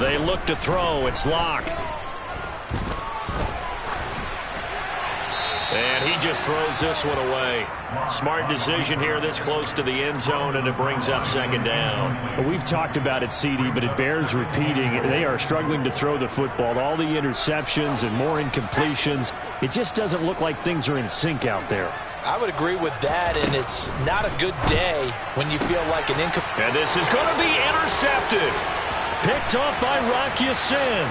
They look to throw. It's Locke. And he just throws this one away. Smart decision here this close to the end zone, and it brings up 2nd down. Well, we've talked about it, CD, but it bears repeating. They are struggling to throw the football. All the interceptions and more incompletions. It just doesn't look like things are in sync out there. I would agree with that, and it's not a good day when you feel like an incomplete. And this is going to be intercepted. Picked off by Rocky Sin.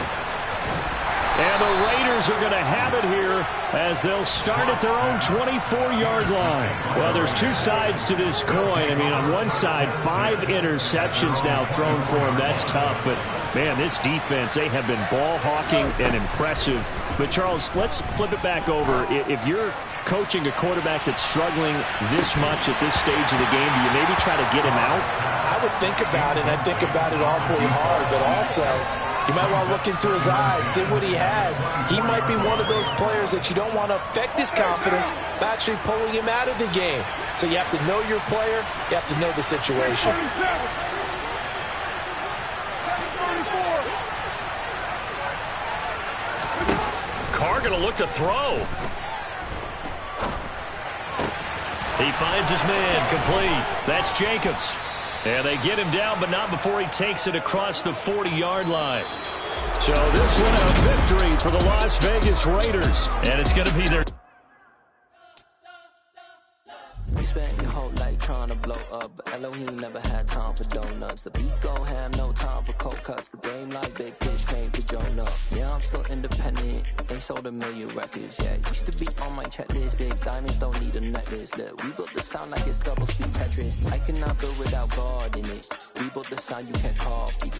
And the Raiders are going to have it here as they'll start at their own 24-yard line. Well, there's 2 sides to this coin. I mean, on one side, 5 interceptions now thrown for him. That's tough. But Man, this defense, they have been ball hawking and impressive. But, Charles, let's flip it back over. If you're coaching a quarterback that's struggling this much at this stage of the game, do you maybe try to get him out? I would think about it, and I think about it awfully hard. But also, you might want to look into his eyes, see what he has. He might be one of those players that you don't want to affect his confidence by actually pulling him out of the game. So you have to know your player. You have to know the situation. Carr going to look to throw. He finds his man, complete. That's Jacobs. And they get him down, but not before he takes it across the 40-yard line. So this one a victory for the Las Vegas Raiders. And it's going to be their... You spent your whole life trying to blow up, but Elohim never had time for donuts. The beat go ham, no time for cold cuts. The game like big bitch came to Jonah. Yeah, I'm still independent. They sold 1 million records. Yeah, used to be on my checklist. Big diamonds don't need a necklace. Look, we built the sound like it's double speed Tetris. I cannot build without God in it. We built the sound you can't copy.